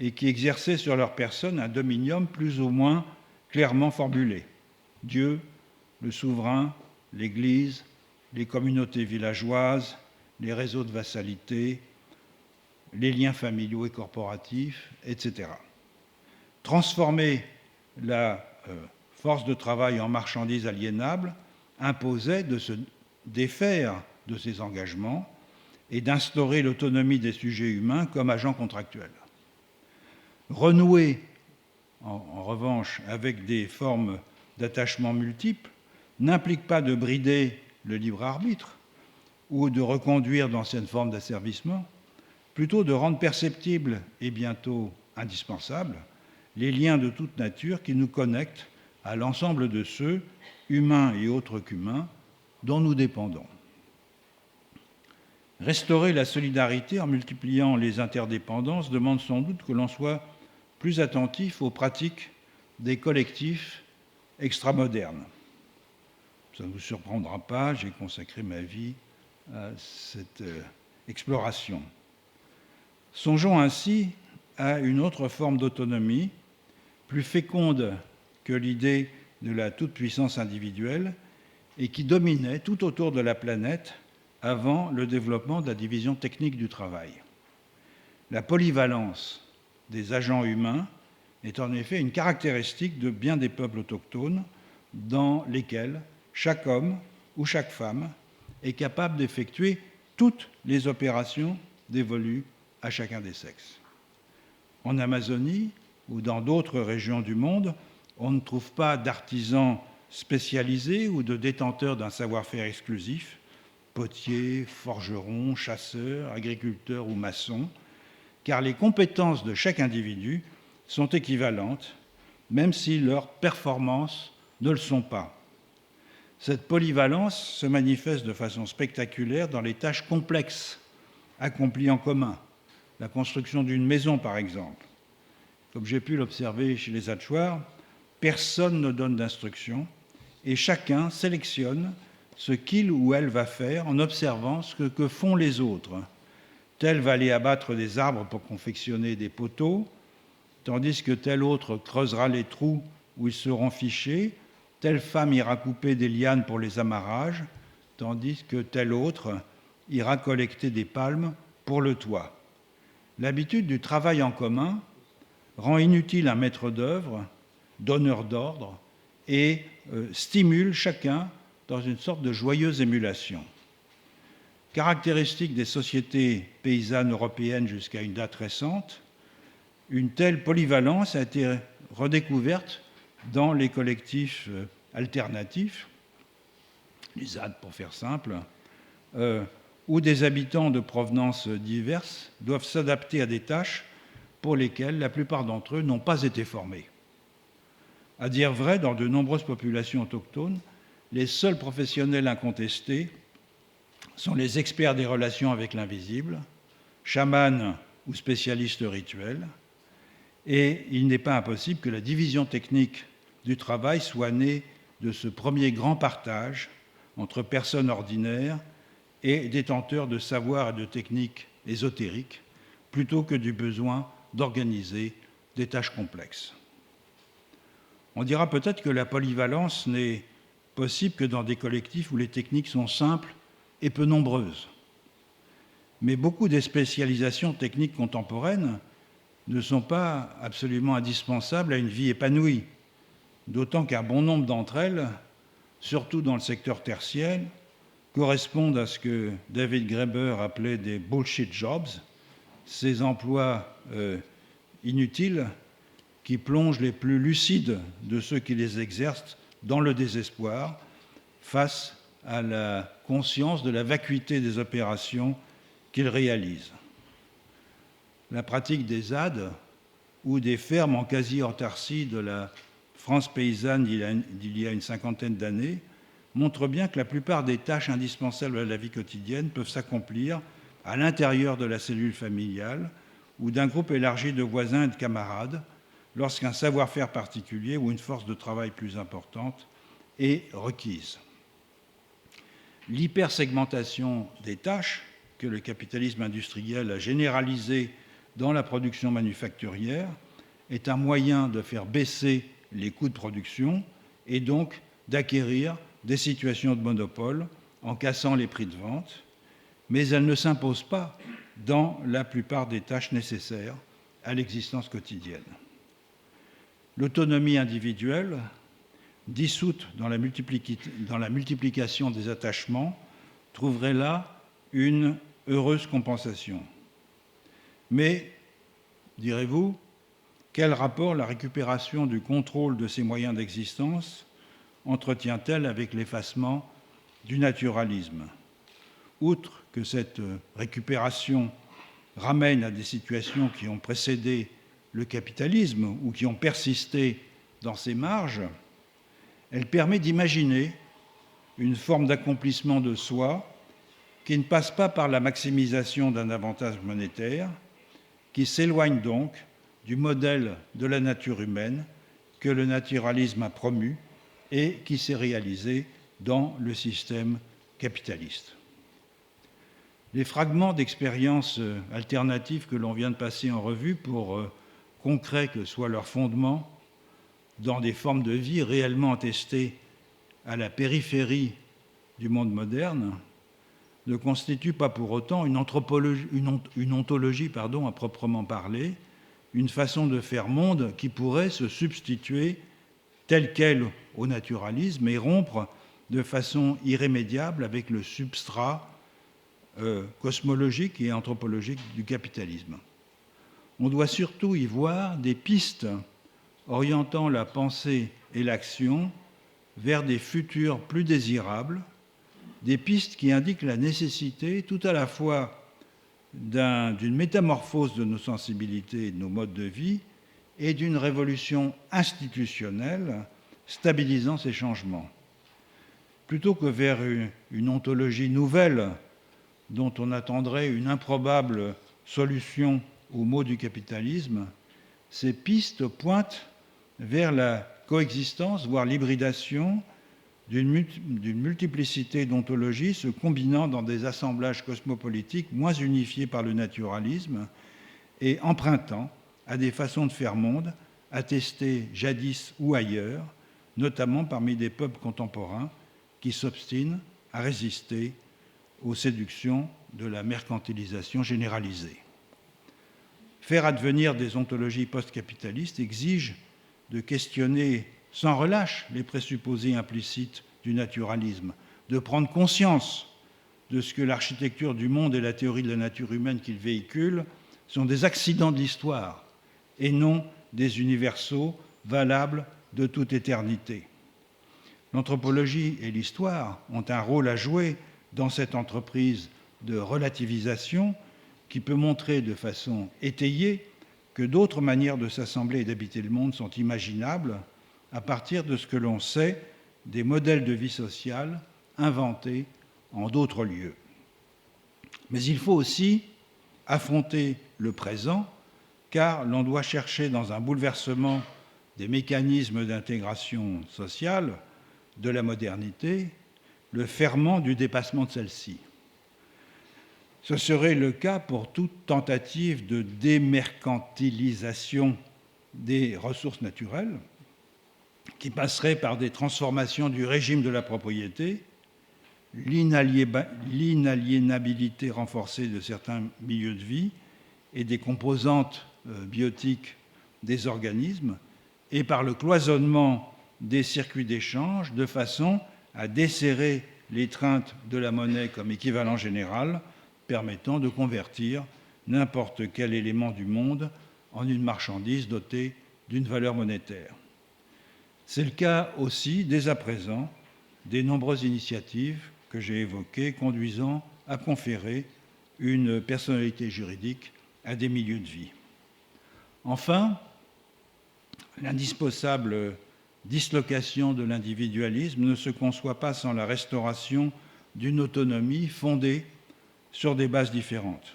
et qui exerçaient sur leur personne un dominium plus ou moins clairement formulé. Dieu, le souverain, l'Église, les communautés villageoises, les réseaux de vassalité, les liens familiaux et corporatifs, etc. Transformer la force de travail en marchandise aliénable imposait de se défaire de ces engagements et d'instaurer l'autonomie des sujets humains comme agents contractuels. Renouer, en revanche, avec des formes d'attachement multiples n'implique pas de brider le libre arbitre ou de reconduire d'anciennes formes d'asservissement, plutôt de rendre perceptibles et bientôt indispensables les liens de toute nature qui nous connectent à l'ensemble de ceux, humains et autres qu'humains, dont nous dépendons. Restaurer la solidarité en multipliant les interdépendances demande sans doute que l'on soit plus attentif aux pratiques des collectifs extramodernes. Ça ne vous surprendra pas, j'ai consacré ma vie à cette exploration. Songeons ainsi à une autre forme d'autonomie, plus féconde que l'idée de la toute-puissance individuelle et qui dominait tout autour de la planète avant le développement de la division technique du travail. La polyvalence des agents humains est en effet une caractéristique de bien des peuples autochtones dans lesquels chaque homme ou chaque femme est capable d'effectuer toutes les opérations dévolues à chacun des sexes. En Amazonie ou dans d'autres régions du monde, on ne trouve pas d'artisans spécialisés ou de détenteurs d'un savoir-faire exclusif, potiers, forgerons, chasseurs, agriculteurs ou maçons, car les compétences de chaque individu sont équivalentes, même si leurs performances ne le sont pas. Cette polyvalence se manifeste de façon spectaculaire dans les tâches complexes accomplies en commun, la construction d'une maison par exemple. Comme j'ai pu l'observer chez les Achuars, personne ne donne d'instructions et chacun sélectionne ce qu'il ou elle va faire en observant ce que font les autres. Tel va aller abattre des arbres pour confectionner des poteaux, tandis que tel autre creusera les trous où ils seront fichés, telle femme ira couper des lianes pour les amarrages, tandis que tel autre ira collecter des palmes pour le toit. L'habitude du travail en commun rend inutile un maître d'œuvre, donneur d'ordre, et stimule chacun dans une sorte de joyeuse émulation. Caractéristique des sociétés paysannes européennes jusqu'à une date récente, une telle polyvalence a été redécouverte dans les collectifs alternatifs, les ZAD pour faire simple, où des habitants de provenances diverses doivent s'adapter à des tâches pour lesquelles la plupart d'entre eux n'ont pas été formés. À dire vrai, dans de nombreuses populations autochtones, les seuls professionnels incontestés sont les experts des relations avec l'invisible, chamans ou spécialistes rituels, et il n'est pas impossible que la division technique du travail soit née de ce premier grand partage entre personnes ordinaires et détenteurs de savoirs et de techniques ésotériques, plutôt que du besoin d'organiser des tâches complexes. On dira peut-être que la polyvalence n'est possible que dans des collectifs où les techniques sont simples et peu nombreuses. Mais beaucoup des spécialisations techniques contemporaines ne sont pas absolument indispensables à une vie épanouie, d'autant qu'un bon nombre d'entre elles, surtout dans le secteur tertiaire, correspondent à ce que David Graeber appelait des bullshit jobs, ces emplois inutiles qui plongent les plus lucides de ceux qui les exercent dans le désespoir face à la conscience de la vacuité des opérations qu'ils réalisent. La pratique des ZAD ou des fermes en quasi-autarcie de la France paysanne d'il y a une cinquantaine d'années montre bien que la plupart des tâches indispensables à la vie quotidienne peuvent s'accomplir à l'intérieur de la cellule familiale ou d'un groupe élargi de voisins et de camarades lorsqu'un savoir-faire particulier ou une force de travail plus importante est requise. L'hypersegmentation des tâches que le capitalisme industriel a généralisée dans la production manufacturière est un moyen de faire baisser les coûts de production et donc d'acquérir des situations de monopole en cassant les prix de vente, mais elle ne s'impose pas dans la plupart des tâches nécessaires à l'existence quotidienne. L'autonomie individuelle, dissoute dans la multiplication des attachements, trouverait là une heureuse compensation. Mais, direz-vous, quel rapport la récupération du contrôle de ces moyens d'existence entretient-elle avec l'effacement du naturalisme? Outre que cette récupération ramène à des situations qui ont précédé le capitalisme ou qui ont persisté dans ses marges, elle permet d'imaginer une forme d'accomplissement de soi qui ne passe pas par la maximisation d'un avantage monétaire, qui s'éloigne donc du modèle de la nature humaine que le naturalisme a promu et qui s'est réalisé dans le système capitaliste. Les fragments d'expériences alternatives que l'on vient de passer en revue, pour concrets que soit leur fondement, dans des formes de vie réellement attestées à la périphérie du monde moderne, ne constituent pas pour autant une ontologie à proprement parler, une façon de faire monde qui pourrait se substituer telle quelle au naturalisme et rompre de façon irrémédiable avec le substrat cosmologique et anthropologique du capitalisme. On doit surtout y voir des pistes orientant la pensée et l'action vers des futurs plus désirables, des pistes qui indiquent la nécessité tout à la fois d'une métamorphose de nos sensibilités et de nos modes de vie et d'une révolution institutionnelle stabilisant ces changements. Plutôt que vers une ontologie nouvelle dont on attendrait une improbable solution aux maux du capitalisme, ces pistes pointent vers la coexistence, voire l'hybridation d'une multiplicité d'ontologies se combinant dans des assemblages cosmopolitiques moins unifiés par le naturalisme et empruntant à des façons de faire monde attestées jadis ou ailleurs, notamment parmi des peuples contemporains qui s'obstinent à résister aux séductions de la mercantilisation généralisée. Faire advenir des ontologies post-capitalistes exige de questionner sans relâche les présupposés implicites du naturalisme, de prendre conscience de ce que l'architecture du monde et la théorie de la nature humaine qu'il véhicule sont des accidents de l'histoire et non des universaux valables de toute éternité. L'anthropologie et l'histoire ont un rôle à jouer dans cette entreprise de relativisation qui peut montrer de façon étayée que d'autres manières de s'assembler et d'habiter le monde sont imaginables à partir de ce que l'on sait des modèles de vie sociale inventés en d'autres lieux. Mais il faut aussi affronter le présent, car l'on doit chercher dans un bouleversement des mécanismes d'intégration sociale de la modernité le ferment du dépassement de celle-ci. Ce serait le cas pour toute tentative de démercantilisation des ressources naturelles, qui passerait par des transformations du régime de la propriété, l'inaliénabilité renforcée de certains milieux de vie et des composantes biotiques des organismes, et par le cloisonnement des circuits d'échange de façon à desserrer l'étreinte de la monnaie comme équivalent général, permettant de convertir n'importe quel élément du monde en une marchandise dotée d'une valeur monétaire. C'est le cas aussi, dès à présent, des nombreuses initiatives que j'ai évoquées conduisant à conférer une personnalité juridique à des milieux de vie. Enfin, l'indispensable dislocation de l'individualisme ne se conçoit pas sans la restauration d'une autonomie fondée sur des bases différentes.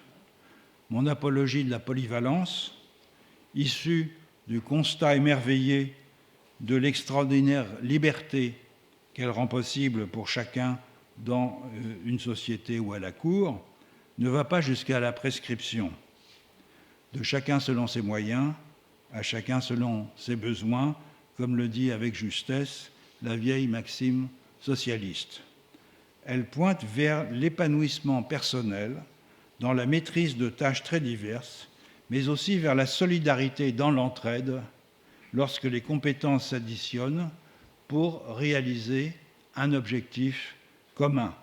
Mon apologie de la polyvalence, issue du constat émerveillé de l'extraordinaire liberté qu'elle rend possible pour chacun dans une société ou à la cour, ne va pas jusqu'à la prescription. De chacun selon ses moyens, à chacun selon ses besoins, comme le dit avec justesse la vieille maxime socialiste. Elle pointe vers l'épanouissement personnel dans la maîtrise de tâches très diverses, mais aussi vers la solidarité dans l'entraide lorsque les compétences s'additionnent pour réaliser un objectif commun.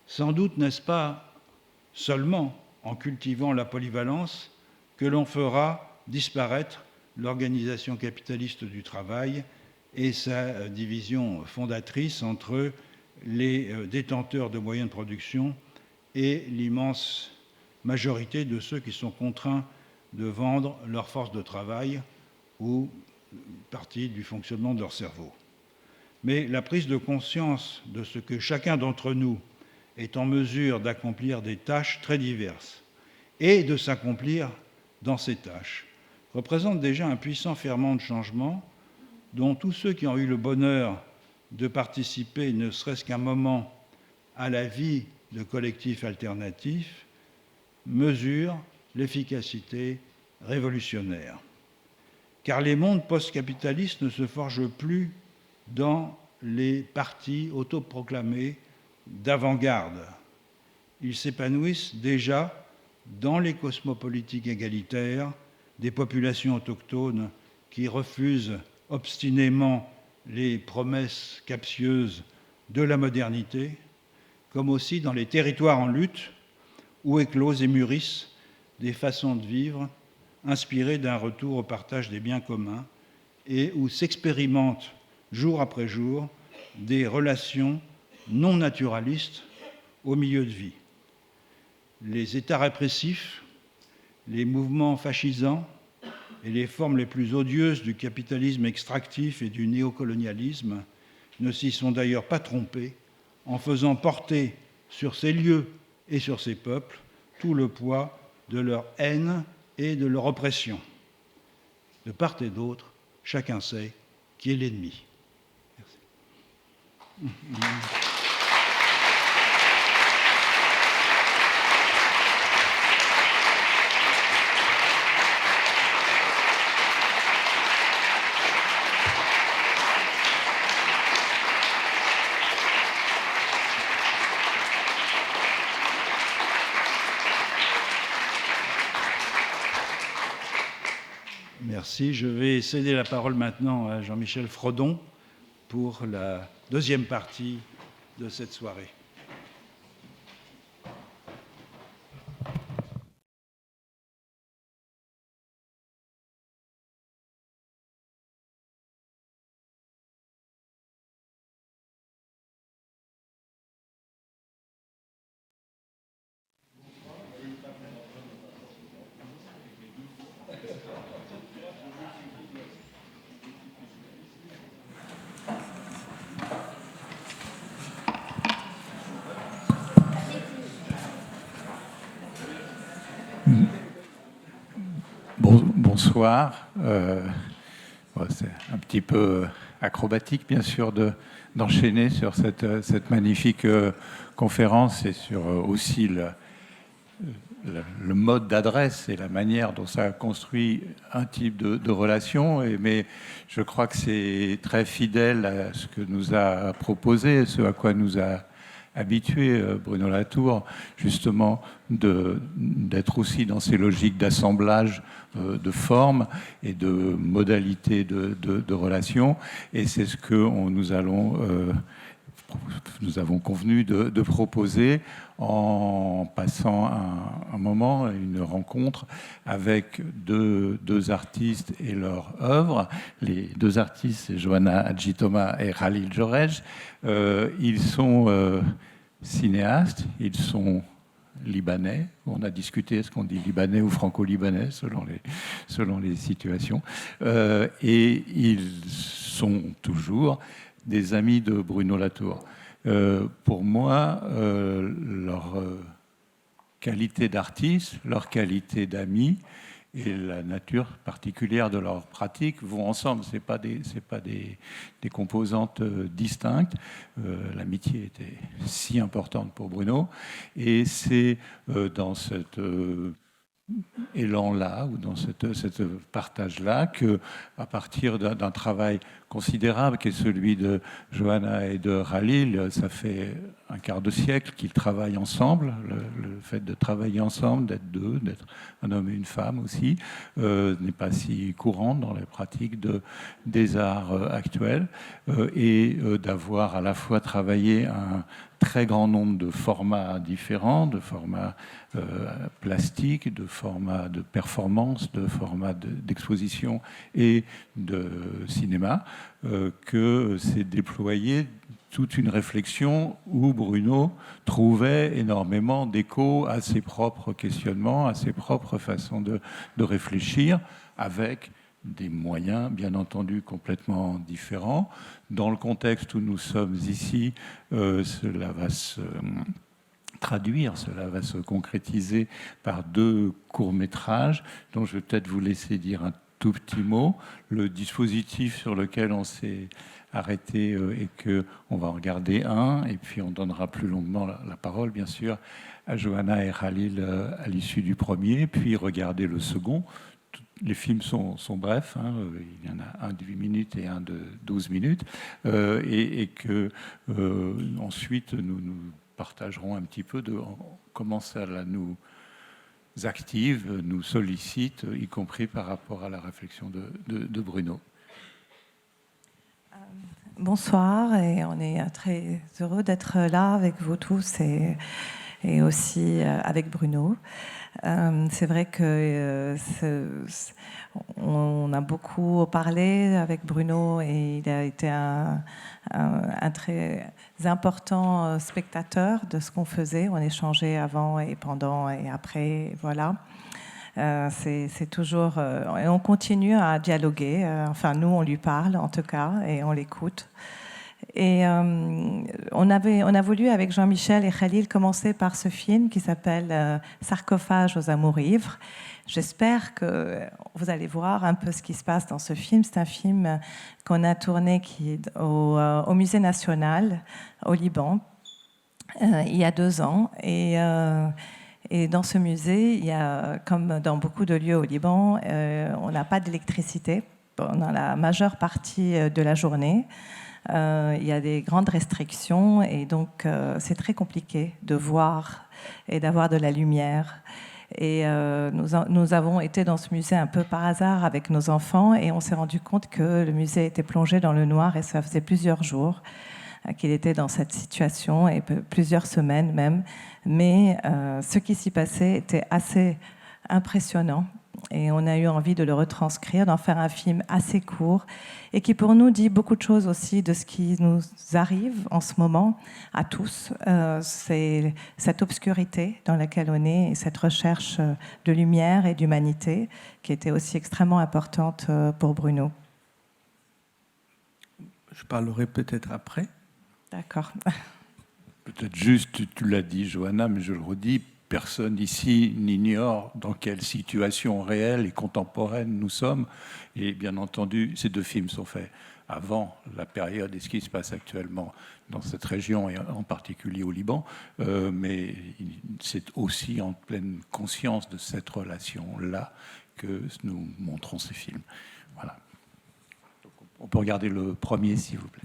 Sans doute n'est-ce pas seulement en cultivant la polyvalence que l'on fera disparaître l'organisation capitaliste du travail et sa division fondatrice entre les détenteurs de moyens de production et l'immense majorité de ceux qui sont contraints de vendre leur force de travail ou partie du fonctionnement de leur cerveau. Mais la prise de conscience de ce que chacun d'entre nous est en mesure d'accomplir des tâches très diverses et de s'accomplir dans ces tâches représente déjà un puissant ferment de changement dont tous ceux qui ont eu le bonheur de participer, ne serait-ce qu'un moment, à la vie de collectifs alternatifs, mesurent l'efficacité révolutionnaire. Car les mondes post-capitalistes ne se forgent plus dans les partis autoproclamés d'avant-garde. Ils s'épanouissent déjà dans les cosmopolitiques égalitaires des populations autochtones qui refusent obstinément les promesses captieuses de la modernité, comme aussi dans les territoires en lutte où éclosent et mûrissent des façons de vivre inspirées d'un retour au partage des biens communs et où s'expérimentent jour après jour des relations non naturalistes au milieu de vie. Les États répressifs, les mouvements fascisants et les formes les plus odieuses du capitalisme extractif et du néocolonialisme ne s'y sont d'ailleurs pas trompés en faisant porter sur ces lieux et sur ces peuples tout le poids de leur haine et de leur oppression. De part et d'autre, chacun sait qui est l'ennemi. Merci. Merci. Je vais céder la parole maintenant à Jean-Michel Frodon pour la deuxième partie de cette soirée.
Bonsoir. C'est un petit peu acrobatique, bien sûr, d'enchaîner sur cette magnifique conférence et sur aussi le mode d'adresse et la manière dont ça a construit un type de relation, mais je crois que c'est très fidèle à ce que nous a proposé, ce à quoi nous a habitué Bruno Latour, justement d'être aussi dans ces logiques d'assemblage de formes et de modalités de relations. Et c'est ce que nous avons convenu de proposer en passant un moment, une rencontre avec deux artistes et leur œuvre. Les deux artistes, c'est Johanna Adjitoma et Khalil Jorej. Ils sont cinéastes, ils sont libanais. On a discuté, est-ce qu'on dit libanais ou franco-libanais, selon les situations. Et ils sont toujours des amis de Bruno Latour. Pour moi, leur qualité d'artiste, leur qualité d'amis et la nature particulière de leur pratique vont ensemble. C'est pas des composantes distinctes. L'amitié était si importante pour Bruno, et c'est dans cet élan-là ou dans ce partage-là que, à partir d'un travail considérable qui est celui de Johanna et de Khalil, ça fait un quart de siècle qu'ils travaillent ensemble. Le fait de travailler ensemble, d'être deux, d'être un homme et une femme aussi, n'est pas si courant dans les pratiques des arts actuels, et d'avoir à la fois travaillé un très grand nombre de formats différents, de formats plastiques, de formats de performance, de formats d'exposition et de cinéma, que s'est déployée toute une réflexion où Bruno trouvait énormément d'écho à ses propres questionnements, à ses propres façons de réfléchir, avec des moyens, bien entendu, complètement différents. Dans le contexte où nous sommes ici, cela va se traduire, cela va se concrétiser par 2 courts-métrages dont je vais peut-être vous laisser dire un tout petit mot. Le dispositif sur lequel on s'est arrêté et qu'on va en regarder un, et puis on donnera plus longuement la parole, bien sûr, à Johanna et Khalil à l'issue du premier, puis regarder le second. Les films sont brefs, hein, il y en a un de 8 minutes et un de 12 minutes, et que ensuite nous partagerons un petit peu de comment ça nous active, nous sollicite, y compris par rapport à la réflexion de Bruno.
Bonsoir, et on est très heureux d'être là avec vous tous et aussi avec Bruno. C'est vrai que on a beaucoup parlé avec Bruno, et il a été un très important spectateur de ce qu'on faisait. On échangeait avant et pendant et après, voilà. C'est toujours... et on continue à dialoguer. Enfin, nous, on lui parle, en tout cas, et on l'écoute. Et on a voulu, avec Jean-Michel et Khalil, commencer par ce film qui s'appelle Sarcophage aux amours ivres. J'espère que vous allez voir un peu ce qui se passe dans ce film. C'est un film qu'on a tourné au Musée national, au Liban, il y a 2 ans. Et dans ce musée, il y a, comme dans beaucoup de lieux au Liban, on n'a pas d'électricité pendant la majeure partie de la journée. Il y a des grandes restrictions, et donc c'est très compliqué de voir et d'avoir de la lumière. Et nous avons été dans ce musée un peu par hasard avec nos enfants, et on s'est rendu compte que le musée était plongé dans le noir, et ça faisait plusieurs jours qu'il était dans cette situation, et plusieurs semaines même. Mais ce qui s'y passait était assez impressionnant, et on a eu envie de le retranscrire, d'en faire un film assez court, et qui pour nous dit beaucoup de choses aussi de ce qui nous arrive en ce moment à tous. C'est cette obscurité dans laquelle on est, et cette recherche de lumière et d'humanité qui était aussi extrêmement importante pour Bruno.
Je parlerai peut-être après.
D'accord.
Peut-être juste, tu l'as dit, Johanna, mais je le redis, personne ici n'ignore dans quelle situation réelle et contemporaine nous sommes. Et bien entendu, ces 2 films sont faits avant la période et ce qui se passe actuellement dans cette région et en particulier au Liban, mais c'est aussi en pleine conscience de cette relation-là que nous montrons ces films. Voilà. On peut regarder le premier, s'il vous plaît.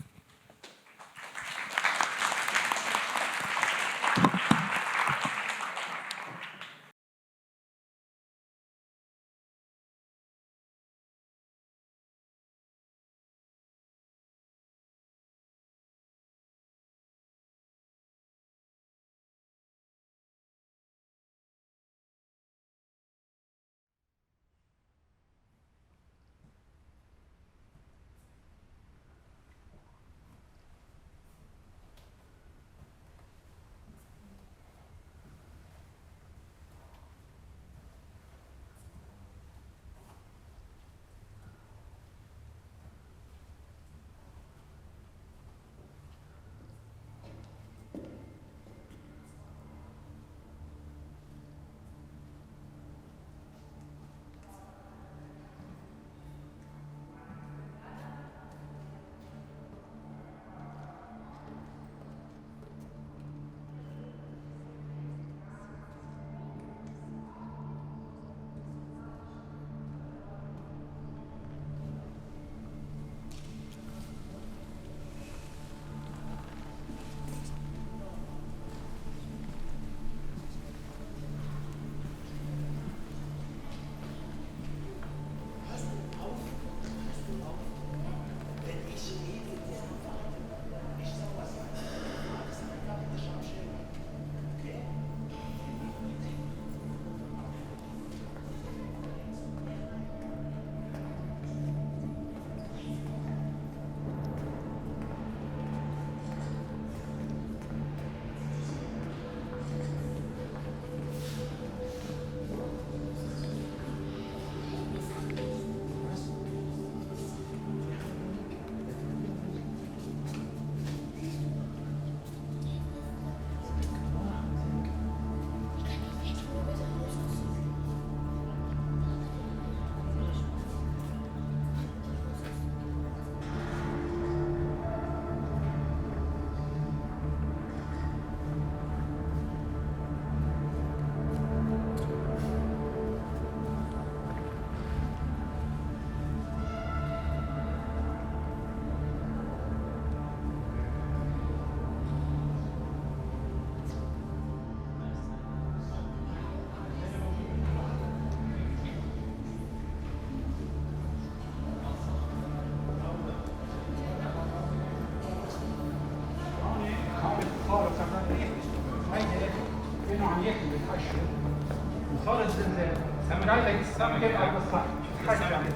صار الزلزال سامراي السما كده على الصح حاجه يعني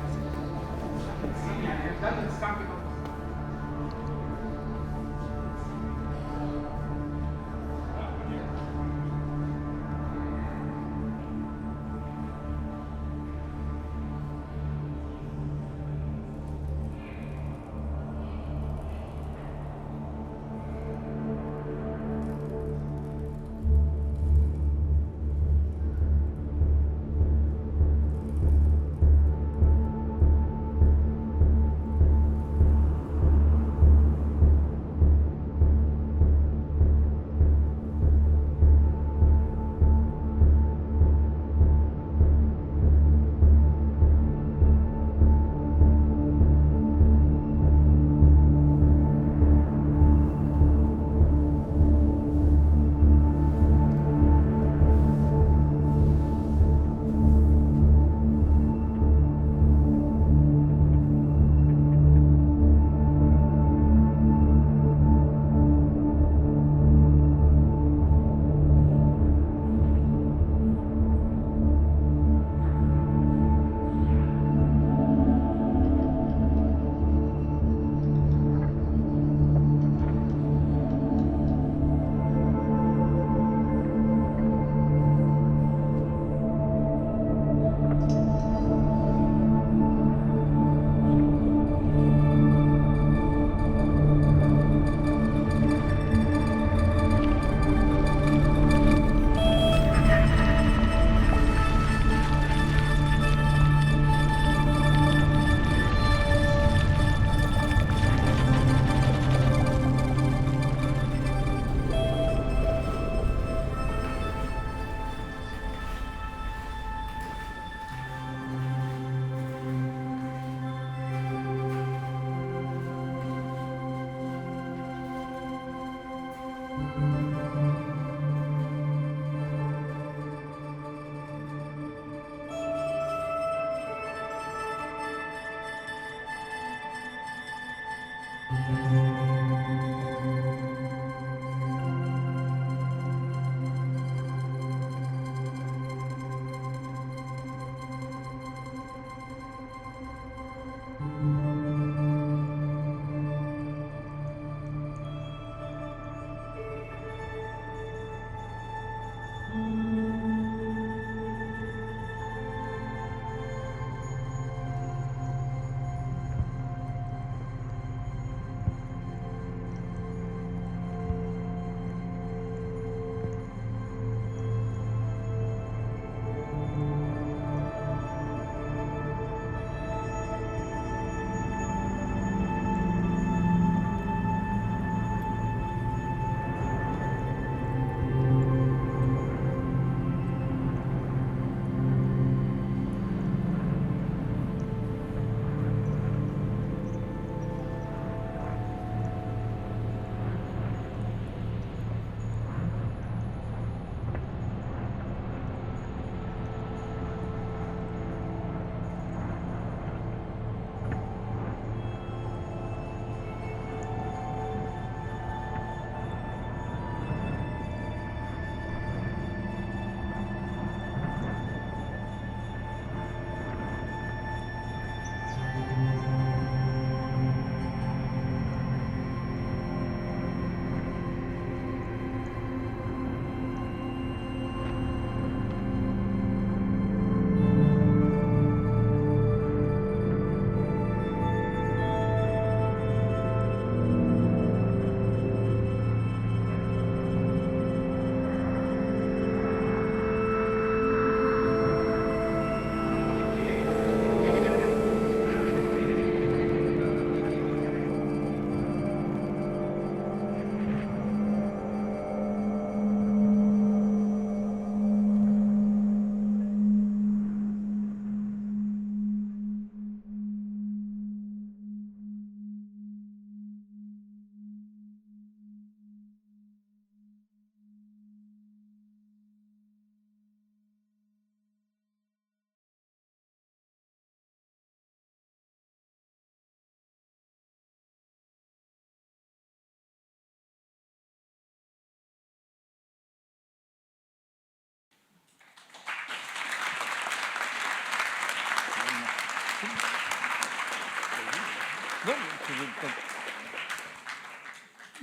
ده السما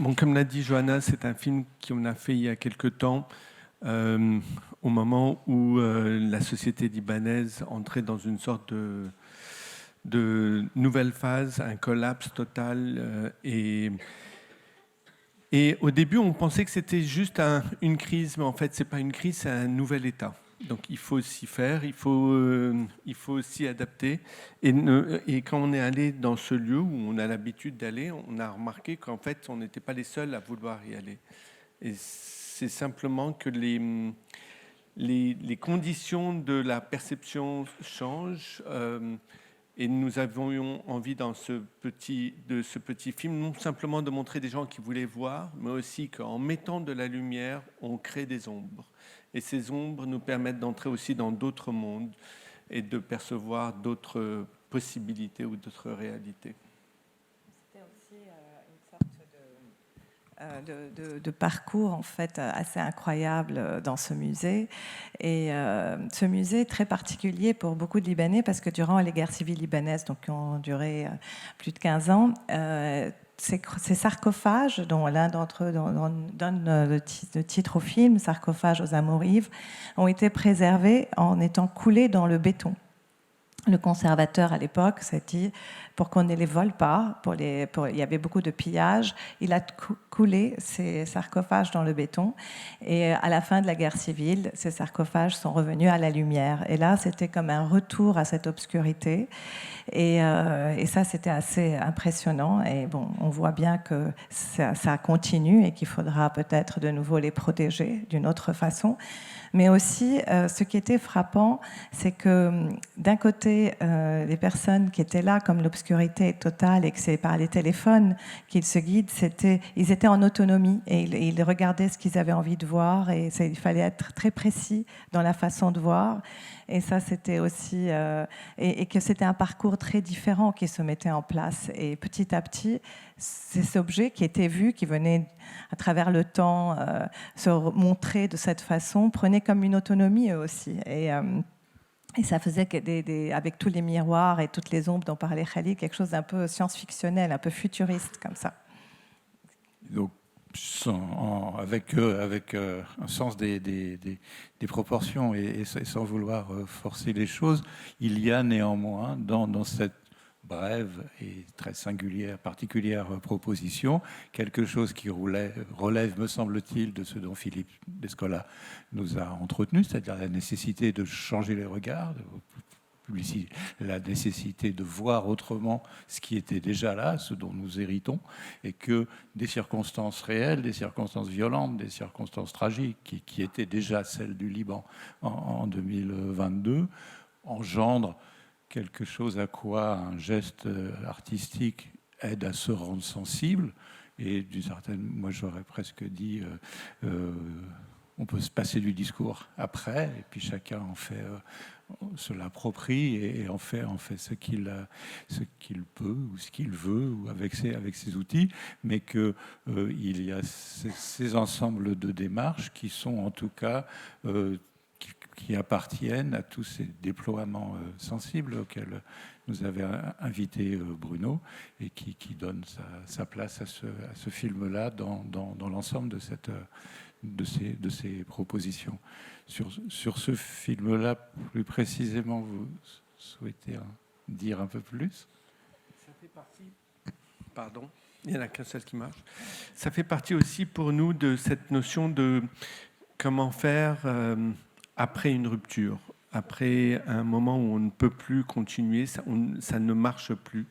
Bon, comme l'a dit Johanna, c'est un film qu'on a fait il y a quelque temps, au moment où la société libanaise entrait dans une sorte de nouvelle phase, un collapse total. Et au début, on pensait que c'était juste une crise, mais en fait, ce n'est pas une crise, c'est un nouvel état. Donc il faut s'y faire, il faut s'y adapter. Et quand on est allé dans ce lieu où on a l'habitude d'aller, on a remarqué qu'en fait, on n'était pas les seuls à vouloir y aller. Et c'est simplement que les conditions de la perception changent. Et nous avions envie de ce petit film, non simplement de montrer des gens qui voulaient voir, mais aussi qu'en mettant de la lumière, on crée des ombres. Et ces ombres nous permettent d'entrer aussi dans d'autres mondes et de percevoir d'autres possibilités ou d'autres réalités.
C'était aussi une sorte de parcours en fait assez incroyable dans ce musée. Et ce musée est très particulier pour beaucoup de Libanais parce que durant les guerres civiles libanaises, donc qui ont duré plus de 15 ans, ces sarcophages, dont l'un d'entre eux donne le titre au film, Sarcophages aux Amourives, ont été préservés en étant coulés dans le béton. Le conservateur à l'époque s'est dit, pour qu'on ne les vole pas, il y avait beaucoup de pillages, il a coulé ces sarcophages dans le béton. Et à la fin de la guerre civile, ces sarcophages sont revenus à la lumière. Et là, c'était comme un retour à cette obscurité. Et ça, c'était assez impressionnant. Et bon, on voit bien que ça continue et qu'il faudra peut-être de nouveau les protéger d'une autre façon. Mais aussi, ce qui était frappant, c'est que d'un côté, les personnes qui étaient là, comme l'obscurité totale et que c'est par les téléphones qu'ils se guident, ils étaient en autonomie et ils regardaient ce qu'ils avaient envie de voir et il fallait être très précis dans la façon de voir. Et ça, c'était aussi... et que c'était un parcours très différent qui se mettait en place. Et petit à petit, ces objets qui étaient vus, qui venaient à travers le temps se montrer de cette façon, prenaient comme une autonomie eux aussi. Et ça faisait avec tous les miroirs et toutes les ombres dont parlait Khalil, quelque chose d'un peu science-fictionnel, un peu futuriste comme ça.
Donc, avec un sens des proportions et sans vouloir forcer les choses, il y a néanmoins dans cette brève et très singulière, particulière proposition, quelque chose qui relève, me semble-t-il, de ce dont Philippe Descola nous a entretenu, c'est-à-dire la nécessité de changer les regards, la nécessité de voir autrement ce qui était déjà là, ce dont nous héritons, et que des circonstances réelles, des circonstances violentes, des circonstances tragiques, qui étaient déjà celles du Liban en 2022, engendrent quelque chose à quoi un geste artistique aide à se rendre sensible. Et d'une certaine, moi j'aurais presque dit, on peut se passer du discours après, et puis chacun en fait, se l'approprie et en fait ce qu'il peut ou ce qu'il veut ou avec ses outils, mais que il y a ces ensembles de démarches qui sont en tout cas qui appartiennent à tous ces déploiements sensibles auxquels nous avait invité Bruno et qui donnent sa place à ce film-là dans l'ensemble de ces propositions. Sur ce film-là, plus précisément, vous souhaitez dire un peu plus ?
Ça fait partie... Pardon, il n'y en a qu'un seul qui marche. Ça fait partie aussi pour nous de cette notion de comment faire... après une rupture, après un moment où on ne peut plus continuer, ça ne marche plus.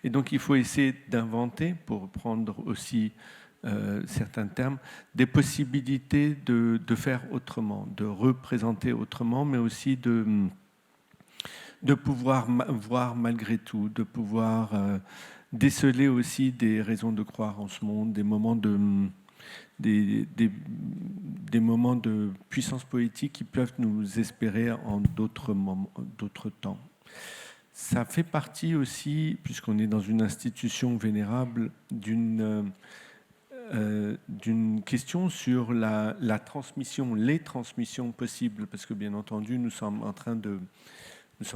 Et donc il faut essayer d'inventer, pour prendre aussi certains termes, des possibilités de faire autrement, de représenter autrement, mais aussi de pouvoir voir malgré tout, de pouvoir déceler aussi des raisons de croire en ce monde, des moments des moments de puissance poétique qui peuvent nous espérer en d'autres temps. Ça fait partie aussi, puisqu'on est dans une institution vénérable, d'une question sur la transmission, les transmissions possibles, parce que bien entendu, nous sommes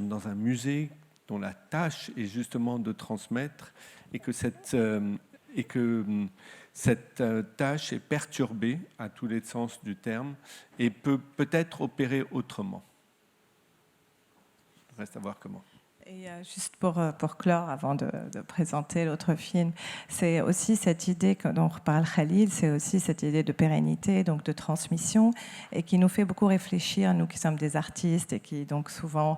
dans un musée dont la tâche est justement de transmettre et que cette tâche est perturbée à tous les sens du terme et peut peut-être opérer autrement. Il reste à voir comment.
Et juste pour clore, avant de présenter l'autre film, c'est aussi cette idée dont reparle Khalil, c'est aussi cette idée de pérennité, donc de transmission, et qui nous fait beaucoup réfléchir, nous qui sommes des artistes et qui donc souvent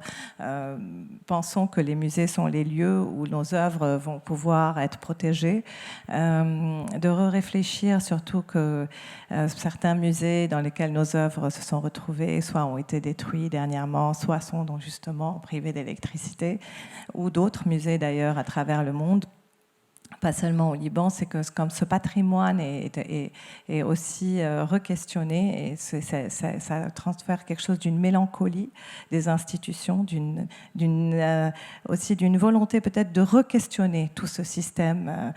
pensons que les musées sont les lieux où nos œuvres vont pouvoir être protégées, de réfléchir surtout que certains musées dans lesquels nos œuvres se sont retrouvées, soit ont été détruits dernièrement, soit sont donc justement privés d'électricité, ou d'autres musées d'ailleurs à travers le monde, pas seulement au Liban, c'est que comme ce patrimoine est aussi re-questionné, et ça transfère quelque chose d'une mélancolie des institutions, aussi d'une volonté peut-être de re-questionner tout ce système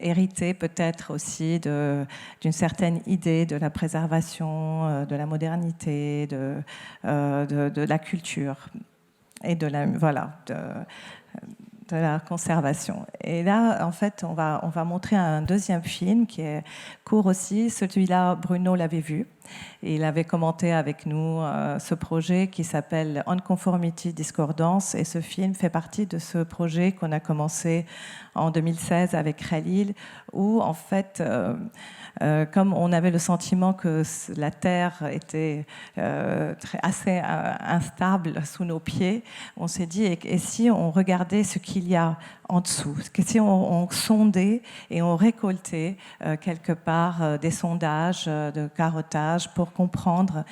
hérité peut-être aussi d'une certaine idée de la préservation, de la modernité, de la culture et de la conservation. Et là, en fait, on va montrer un deuxième film qui est court aussi. Celui-là, Bruno l'avait vu. Et il avait commenté avec nous ce projet qui s'appelle On-Conformity Discordance. Et ce film fait partie de ce projet qu'on a commencé en 2016 avec Khalil, où, en fait, comme on avait le sentiment que la Terre était assez instable sous nos pieds, on s'est dit, et si on regardait ce qu'il y a en dessous, que si on sondait et on récoltait quelque part des sondages de carottage pour comprendre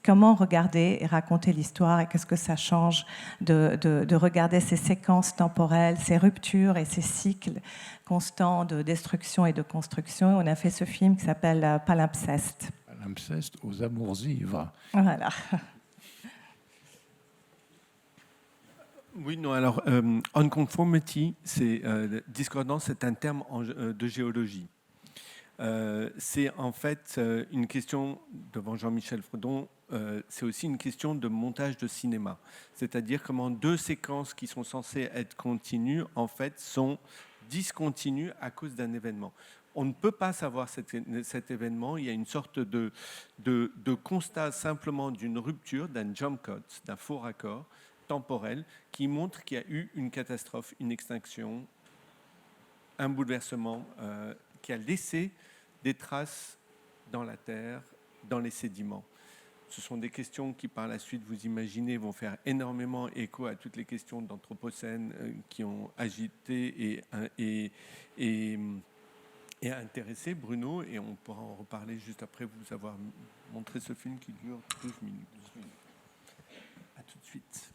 comment regarder et raconter l'histoire et qu'est-ce que ça change de regarder ces séquences temporelles, ces ruptures et ces cycles constants de destruction et de construction. On a fait ce film qui s'appelle Palimpseste.
Palimpseste aux amours ivres.
Voilà.
Oui, non, alors, on-conformity, discordance, c'est un terme de géologie. C'est en fait une question, devant Jean-Michel Fredon, c'est aussi une question de montage de cinéma. C'est-à-dire comment deux séquences qui sont censées être continues, en fait, sont discontinues à cause d'un événement. On ne peut pas savoir cet événement. Il y a une sorte de constat simplement d'une rupture, d'un jump cut, d'un faux raccord temporel qui montre qu'il y a eu une catastrophe, une extinction, un bouleversement qui a laissé des traces dans la terre, dans les sédiments. Ce sont des questions qui, par la suite, vous imaginez, vont faire énormément écho à toutes les questions d'Anthropocène qui ont agité et intéressé Bruno, et on pourra en reparler juste après vous avoir montré ce film qui dure 12 minutes. À tout de suite.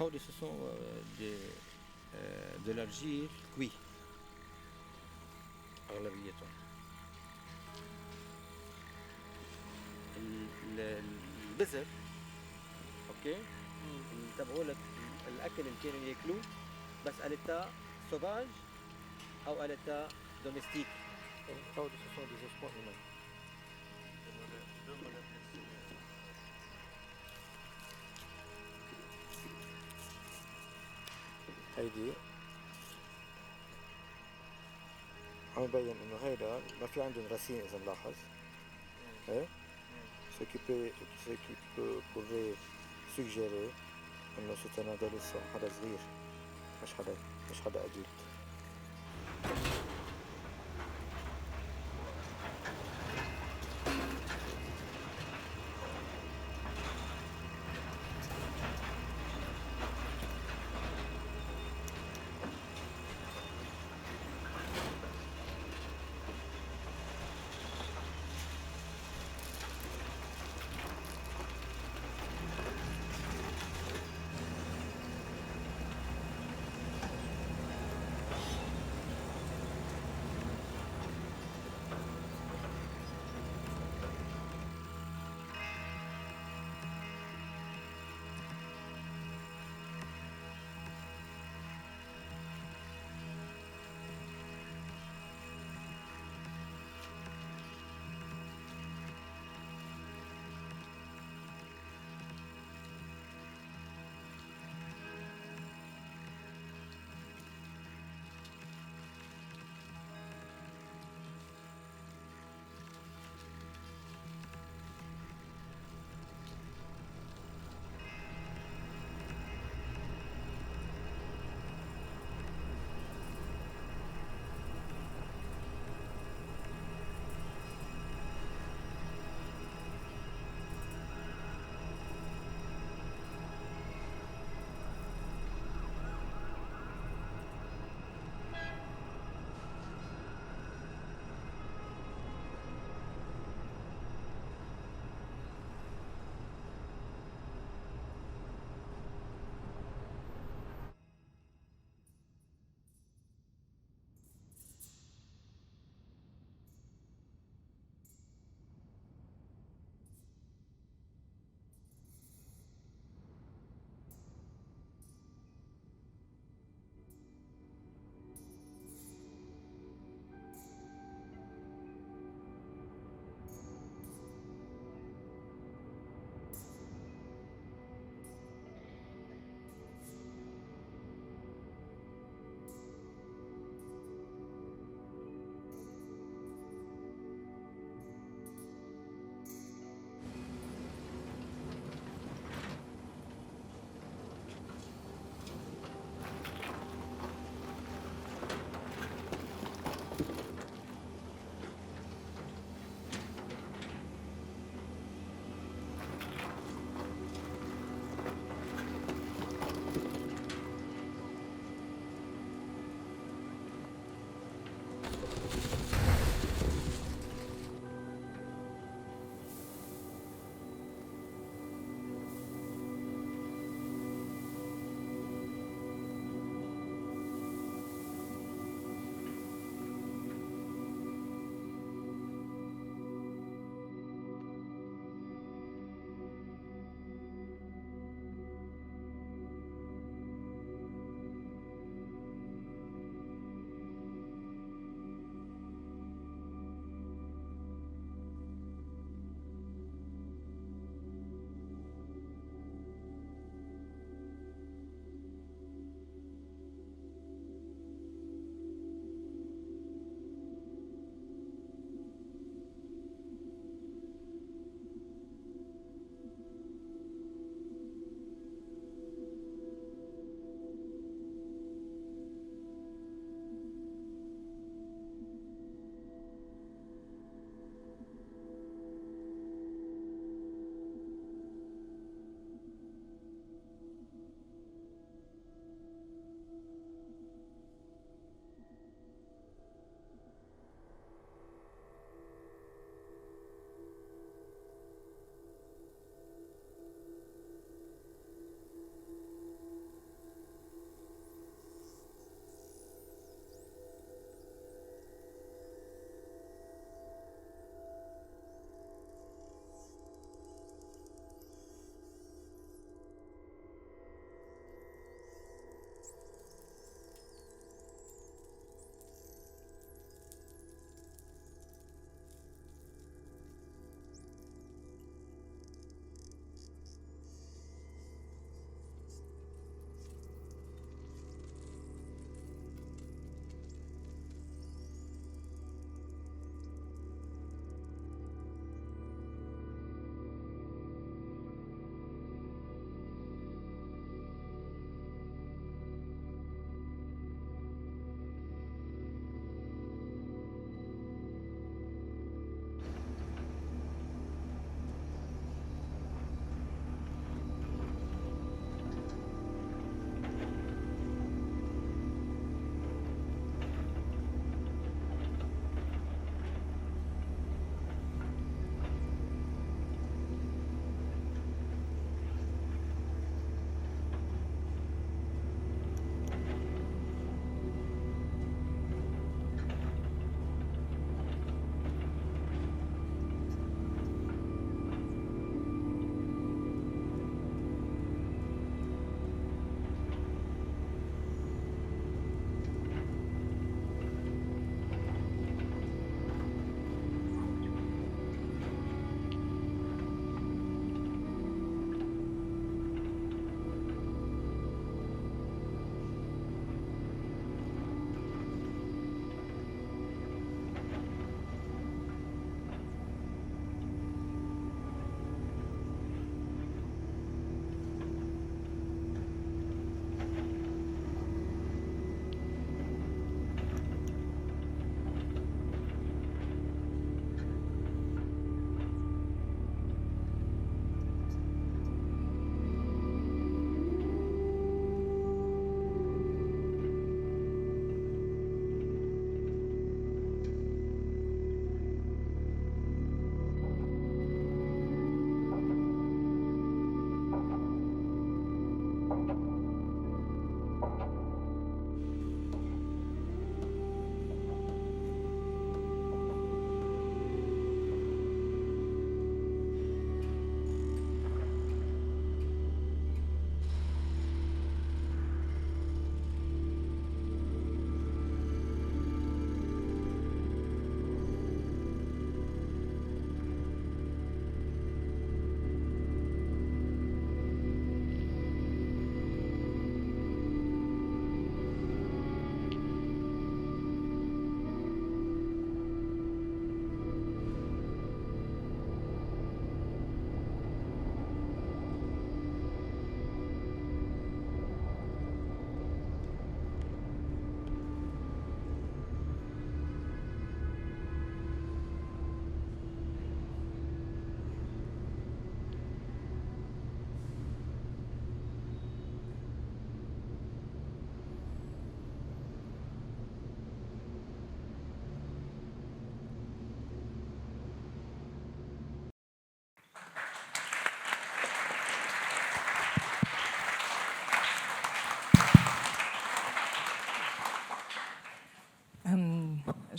هودي ce sont de l'argile cuit أغلبيتهم. البزر اوكي تبعوا الاكل اللي كانوا ياكلوه بس اليتا سوفاج او اليتا دوميستيك. هودي ce sont des ossements humains. هيدي عم يبين انه هيدا ما في عندهم راسين اذا ملاحظ. ايه ce qui pourrait suggérer انه c'est un adolescent حدا صغير مش حدا adulte.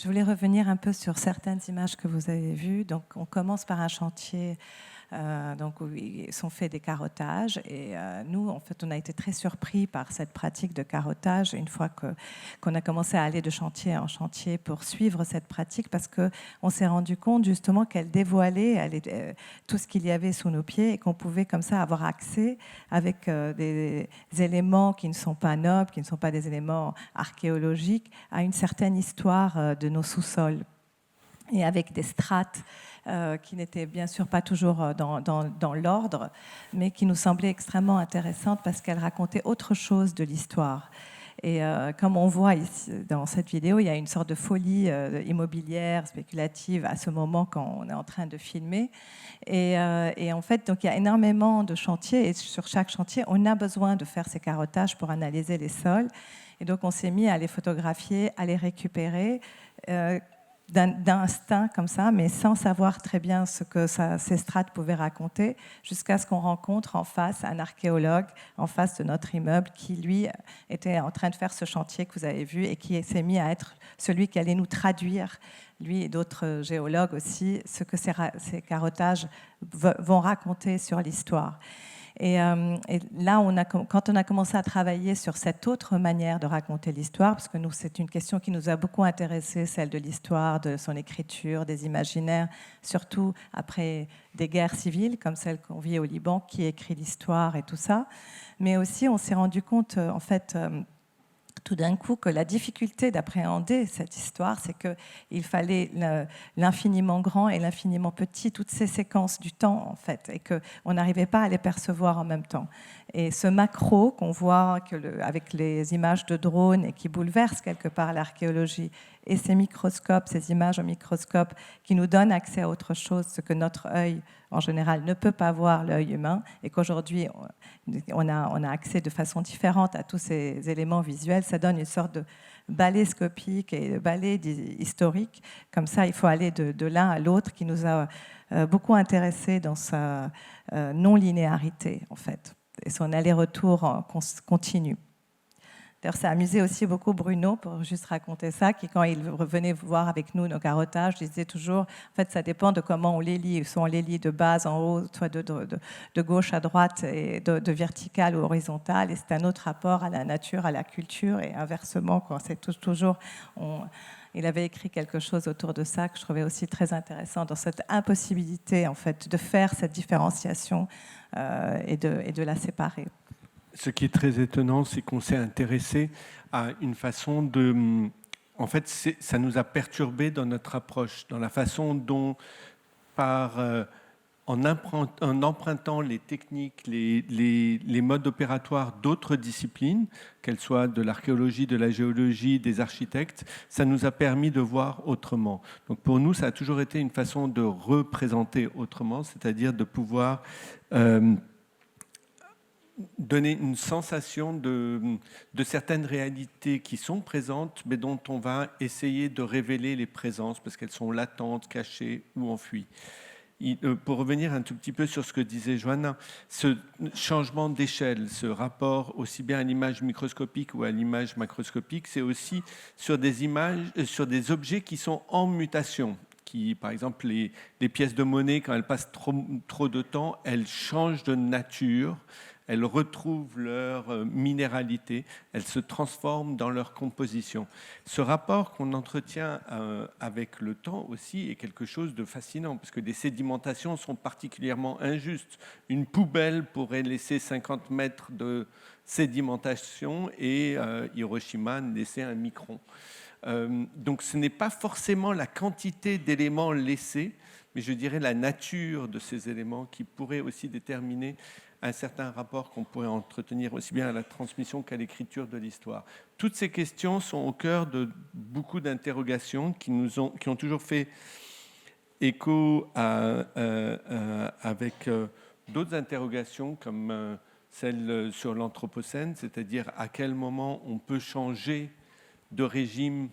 voulais revenir un peu sur certaines images que vous avez vues. Donc, on commence par un chantier donc où ils sont faits des carottages. Et nous, en fait, on a été très surpris par cette pratique de carottage une fois qu'on a commencé à aller de chantier en chantier pour suivre cette pratique, parce qu'on s'est rendu compte justement qu'elle dévoilait tout ce qu'il y avait sous nos pieds et qu'on pouvait comme ça avoir accès avec des éléments qui ne sont pas nobles, qui ne sont pas des éléments archéologiques, à une certaine histoire de nos sous-sols. Et avec des strates qui n'étaient bien sûr pas toujours dans l'ordre, mais qui nous semblaient extrêmement intéressantes parce qu'elles racontaient autre chose de l'histoire. Et comme on voit ici, dans cette vidéo, il y a une sorte de folie immobilière, spéculative à ce moment quand on est en train de filmer. Et en fait, donc, il y a énormément de chantiers et sur chaque chantier, on a besoin de faire ces carottages pour analyser les sols. Et donc, on s'est mis à les photographier, à les récupérer d'instinct comme ça, mais sans savoir très bien ce que ces strates pouvaient raconter, jusqu'à ce qu'on rencontre en face un archéologue en face de notre immeuble qui, lui, était en train de faire ce chantier que vous avez vu et qui s'est mis à être celui qui allait nous traduire, lui et d'autres géologues aussi, ce que ces carottages vont raconter sur l'histoire. Et là, quand on a commencé à travailler sur cette autre manière de raconter l'histoire, parce que nous, c'est une question qui nous a beaucoup intéressé, celle de l'histoire, de son écriture, des imaginaires, surtout après des guerres civiles comme celle qu'on vit au Liban, qui écrit l'histoire et tout ça. Mais aussi, on s'est rendu compte, en fait, tout d'un coup, que la difficulté d'appréhender cette histoire, c'est qu'il fallait l'infiniment grand et l'infiniment petit, toutes ces séquences du temps, en fait, et qu'on n'arrivait pas à les percevoir en même temps. Et ce macro qu'on voit avec les images de drones et qui bouleverse quelque part l'archéologie, et ces microscopes, ces images au microscope qui nous donnent accès à autre chose, ce que notre œil, en général, ne peut pas voir, l'œil humain, et qu'aujourd'hui, on a accès de façon différente à tous ces éléments visuels, ça donne une sorte de balai scopique et de balai historique. Comme ça, il faut aller de l'un à l'autre, qui nous a beaucoup intéressés dans sa non-linéarité, en fait, et son aller-retour continu. D'ailleurs, ça a amusé aussi beaucoup Bruno, pour juste raconter ça, qui, quand il revenait voir avec nous nos carottages, disait toujours, en fait, ça dépend de comment on les lit. Soit on les lit de base en haut, soit de gauche à droite, et de verticale ou horizontale. Et c'est un autre rapport à la nature, à la culture, et inversement, quoi. C'est toujours... Il avait écrit quelque chose autour de ça que je trouvais aussi très intéressant, dans cette impossibilité, en fait, de faire cette différenciation et de la séparer.
Ce qui est très étonnant, c'est qu'on s'est intéressé à une façon de... En fait, ça nous a perturbés dans notre approche, dans la façon dont, en empruntant les techniques, les modes opératoires d'autres disciplines, qu'elles soient de l'archéologie, de la géologie, des architectes, ça nous a permis de voir autrement. Donc pour nous, ça a toujours été une façon de représenter autrement, c'est-à-dire de pouvoir... donner une sensation de certaines réalités qui sont présentes, mais dont on va essayer de révéler les présences, parce qu'elles sont latentes, cachées ou enfuies. Pour revenir un tout petit peu sur ce que disait Johanna, ce changement d'échelle, ce rapport aussi bien à l'image microscopique ou à l'image macroscopique, c'est aussi sur des images, sur des objets qui sont en mutation. Qui, par exemple, les pièces de monnaie, quand elles passent trop de temps, elles changent de nature, elles retrouvent leur minéralité, elles se transforment dans leur composition. Ce rapport qu'on entretient avec le temps aussi est quelque chose de fascinant, parce que les sédimentations sont particulièrement injustes. Une poubelle pourrait laisser 50 mètres de sédimentation et Hiroshima laisser un micron. Donc ce n'est pas forcément la quantité d'éléments laissés, mais je dirais la nature de ces éléments qui pourrait aussi déterminer un certain rapport qu'on pourrait entretenir aussi bien à la transmission qu'à l'écriture de l'histoire. Toutes ces questions sont au cœur de beaucoup d'interrogations qui ont toujours fait écho avec d'autres interrogations comme celle sur l'Anthropocène, c'est-à-dire à quel moment on peut changer de régime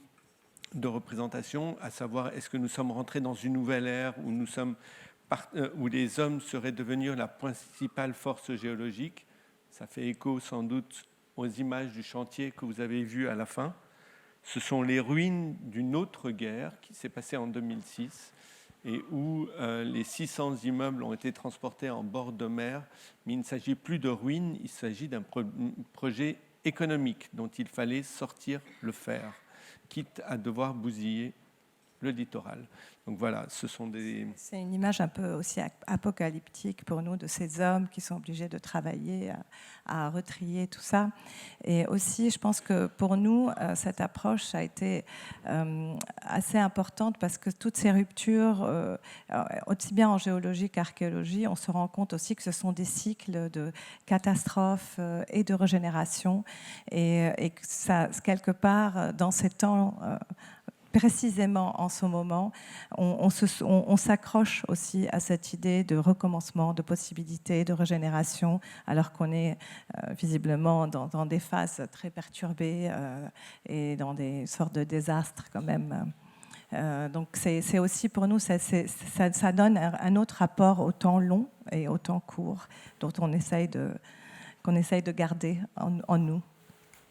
de représentation, à savoir est-ce que nous sommes rentrés dans une nouvelle ère où les hommes seraient devenus la principale force géologique. Ça fait écho sans doute aux images du chantier que vous avez vues à la fin. Ce sont les ruines d'une autre guerre qui s'est passée en 2006 et où les 600 immeubles ont été transportés en bord de mer. Mais il ne s'agit plus de ruines, il s'agit d'un projet économique dont il fallait sortir le fer, quitte à devoir bousiller le littoral. Donc voilà, ce sont des...
C'est une image un peu aussi apocalyptique pour nous de ces hommes qui sont obligés de travailler à retrier tout ça. Et aussi, je pense que pour nous, cette approche a été assez importante parce que toutes ces ruptures, aussi bien en géologie qu'archéologie, on se rend compte aussi que ce sont des cycles de catastrophes et de régénération. Et que ça, quelque part, dans ces temps... précisément en ce moment, on s'accroche aussi à cette idée de recommencement, de possibilité, de régénération, alors qu'on est visiblement dans des phases très perturbées et dans des sortes de désastres quand même. Donc c'est aussi pour nous, ça donne un autre rapport au temps long et au temps court, dont qu'on essaye de garder en nous.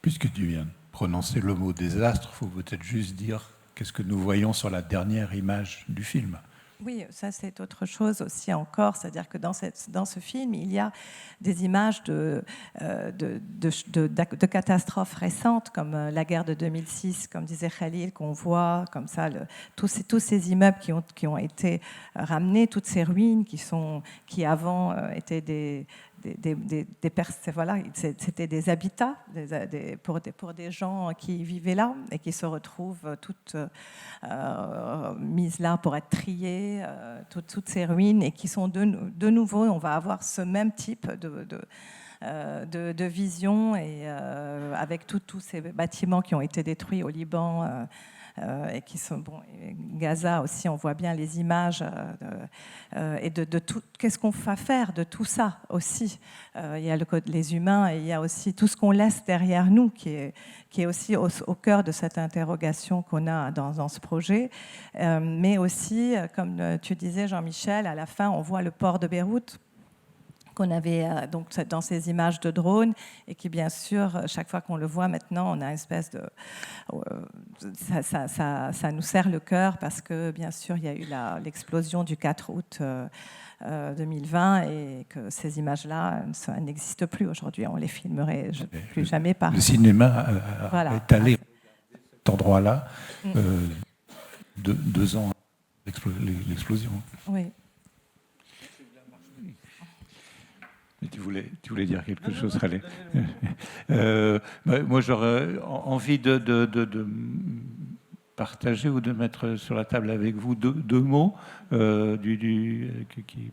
Puisque tu viens de prononcer le mot désastre, il faut peut-être juste dire qu'est-ce que nous voyons sur la dernière image du film.
Oui, ça c'est autre chose aussi encore, c'est-à-dire que dans ce film, il y a des images de catastrophes récentes, comme la guerre de 2006, comme disait Khalil, qu'on voit comme ça, tous ces immeubles qui ont été ramenés, toutes ces ruines qui avant étaient voilà, c'était des habitats pour des gens qui vivaient là et qui se retrouvent toutes mises là pour être triées, toutes ces ruines, et qui sont de nouveau, on va avoir ce même type de vision, et avec tous ces bâtiments qui ont été détruits au Liban. Et qui sont Gaza aussi, on voit bien les images et de tout. Qu'est-ce qu'on va faire de tout ça aussi? Il y a les humains, et il y a aussi tout ce qu'on laisse derrière nous, qui est aussi au cœur de cette interrogation qu'on a dans ce projet. Mais aussi, comme tu disais, Jean-Michel, à la fin, on voit le port de Beyrouth, qu'on avait donc dans ces images de drone, et qui, bien sûr, chaque fois qu'on le voit maintenant, on a une espèce de... ça nous serre le cœur, parce que, bien sûr, il y a eu l'explosion du 4 août 2020, et que ces images-là n'existent plus aujourd'hui. On les filmerait plus jamais par...
Le cinéma
voilà.
est allé à cet endroit-là 2 ans après l'explosion.
Oui.
Tu voulais dire quelque chose, Khaled. Moi, j'aurais envie de partager ou de mettre sur la table avec vous deux mots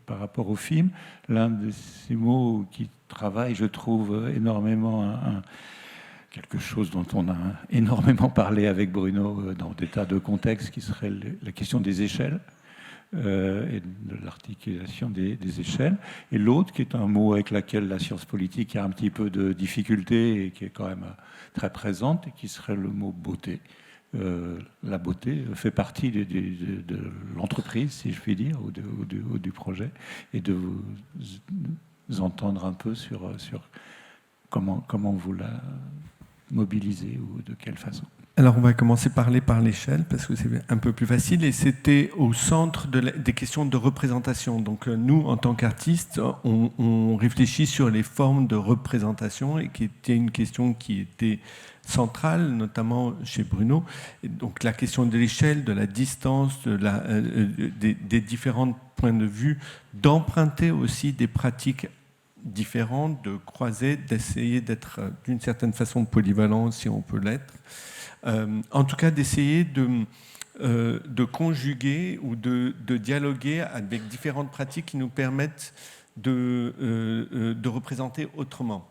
par rapport au film. L'un de ces mots qui travaille, je trouve, énormément quelque chose dont on a énormément parlé avec Bruno dans des tas de contextes, qui serait la question des échelles. Et de l'articulation des échelles, et l'autre qui est un mot avec lequel la science politique a un petit peu de difficulté et qui est quand même très présente, et qui serait le mot beauté. La beauté fait partie de l'entreprise, si je puis dire, ou du projet, et de vous entendre un peu sur comment vous la mobilisez, ou de quelle façon.
Alors, on va commencer par l'échelle, parce que c'est un peu plus facile, et c'était au centre des questions de représentation. Donc, nous, en tant qu'artistes, on réfléchit sur les formes de représentation, et qui était une question qui était centrale, notamment chez Bruno. Et donc, la question de l'échelle, de la distance, des différents points de vue, d'emprunter aussi des pratiques différentes, de croiser, d'essayer d'être d'une certaine façon polyvalent, si on peut l'être. En tout cas, d'essayer de conjuguer ou de dialoguer avec différentes pratiques qui nous permettent de représenter autrement.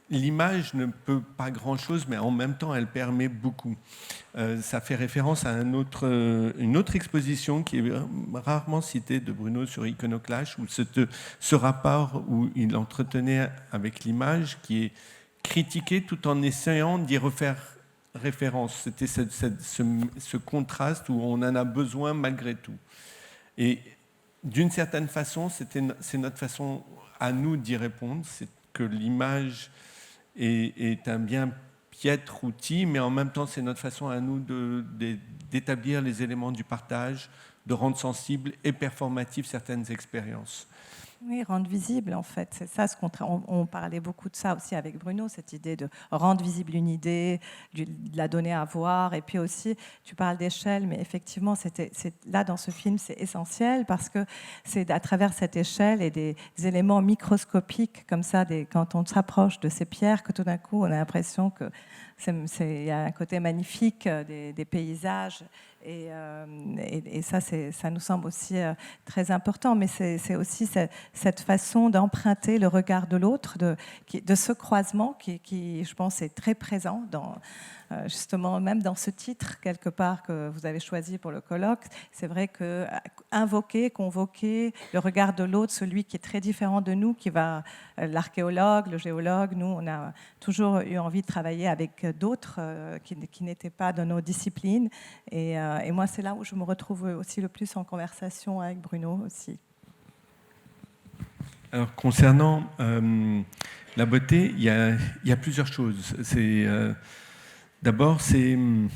L'image ne peut pas grand-chose, mais en même temps, elle permet beaucoup. Ça fait référence à une autre exposition qui est rarement citée de Bruno sur Iconoclash, où ce rapport où il entretenait avec l'image, qui est critiqué tout en essayant d'y refaire référence. C'était ce contraste où on en a besoin malgré tout. Et d'une certaine façon, c'est notre façon à nous d'y répondre, c'est que l'image est un bien piètre outil, mais en même temps, c'est notre façon à nous d'établir les éléments du partage, de rendre sensibles et performatives certaines expériences.
Oui, rendre visible, en fait. C'est ça, on parlait beaucoup de ça aussi avec Bruno, cette idée de rendre visible une idée, de la donner à voir. Et puis aussi, tu parles d'échelle, mais effectivement, là, dans ce film, c'est essentiel parce que c'est à travers cette échelle et des éléments microscopiques, comme ça, quand on s'approche de ces pierres, que tout d'un coup, on a l'impression qu'il y a un côté magnifique des paysages. Et ça nous semble aussi très important, mais c'est aussi cette façon d'emprunter le regard de l'autre, de ce croisement qui, je pense, est très présent justement même dans ce titre quelque part que vous avez choisi pour le colloque. C'est vrai que convoquer le regard de l'autre, celui qui est très différent de nous, qui va l'archéologue, le géologue. Nous, on a toujours eu envie de travailler avec d'autres qui n'étaient pas dans nos disciplines. Et moi, c'est là où je me retrouve aussi le plus en conversation avec Bruno aussi.
Alors, concernant la beauté, il y a plusieurs choses. D'abord, je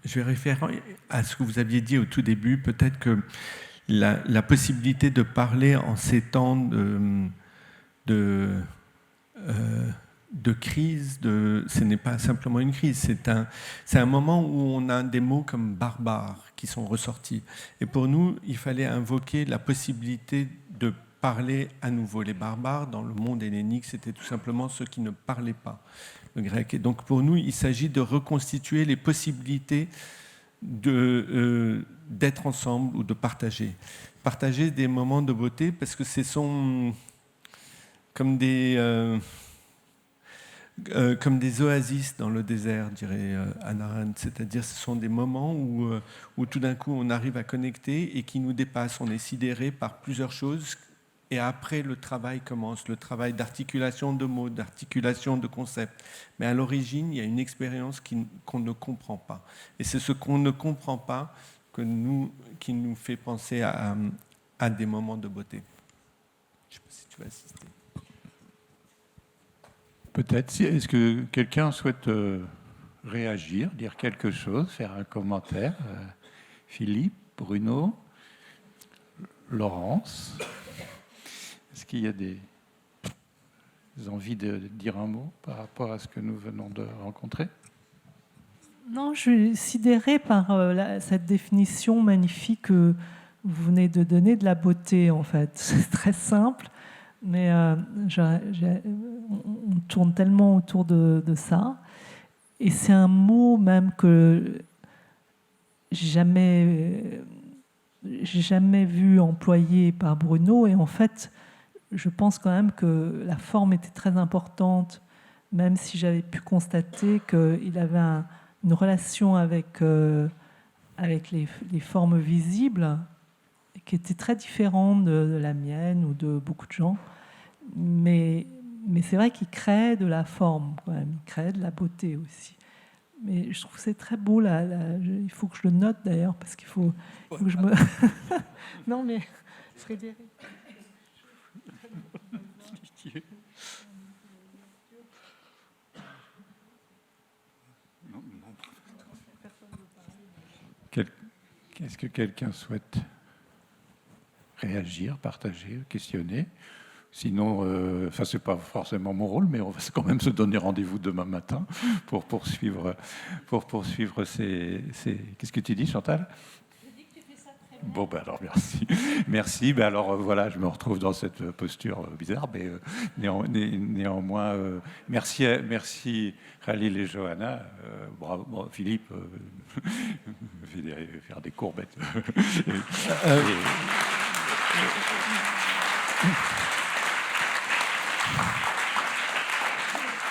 vais référer à ce que vous aviez dit au tout début, peut-être que la possibilité de parler en ces temps de crise, ce n'est pas simplement une crise, c'est un moment où on a des mots comme barbare qui sont ressortis. Et pour nous, il fallait invoquer la possibilité de parler à nouveau. Les barbares, dans le monde hellénique, c'était tout simplement ceux qui ne parlaient pas le grec. Et donc pour nous, il s'agit de reconstituer les possibilités d'être ensemble ou de partager. Partager des moments de beauté, parce que ce sont comme des oasis dans le désert, dirait Hannah Arendt. C'est-à-dire ce sont des moments où tout d'un coup on arrive à connecter et qui nous dépassent. On est sidéré par plusieurs choses. Et après, le travail commence, le travail d'articulation de mots, d'articulation de concepts. Mais à l'origine, il y a une expérience qu'on ne comprend pas. Et c'est ce qu'on ne comprend pas qui nous fait penser à des moments de beauté. Je ne sais pas si tu vas assister.
Peut-être. Est-ce que quelqu'un souhaite réagir, dire quelque chose, faire un commentaire? Philippe, Bruno, Laurence? Est-ce qu'il y a des envies de dire un mot par rapport à ce que nous venons de rencontrer?
Non, je suis sidérée par cette définition magnifique que vous venez de donner de la beauté, en fait. C'est très simple, mais on tourne tellement autour de ça. Et c'est un mot même que j'ai jamais vu employé par Bruno. Et en fait, je pense quand même que la forme était très importante, même si j'avais pu constater qu'il avait une relation avec les formes visibles qui était très différente de la mienne ou de beaucoup de gens. Mais c'est vrai qu'il crée de la forme, quand même. Il crée de la beauté aussi. Mais je trouve que c'est très beau. Il faut que je le note d'ailleurs, parce qu'il faut que je me... Non, mais Frédéric...
Est-ce que quelqu'un souhaite réagir, partager, questionner? Sinon, c'est pas forcément mon rôle, mais on va quand même se donner rendez-vous demain matin pour poursuivre ces... Qu'est-ce que tu dis, Chantal? Bon, alors merci. Merci. Alors voilà, je me retrouve dans cette posture bizarre, mais néanmoins, merci Khalil et Johanna. Bravo, Philippe, faire des courbettes.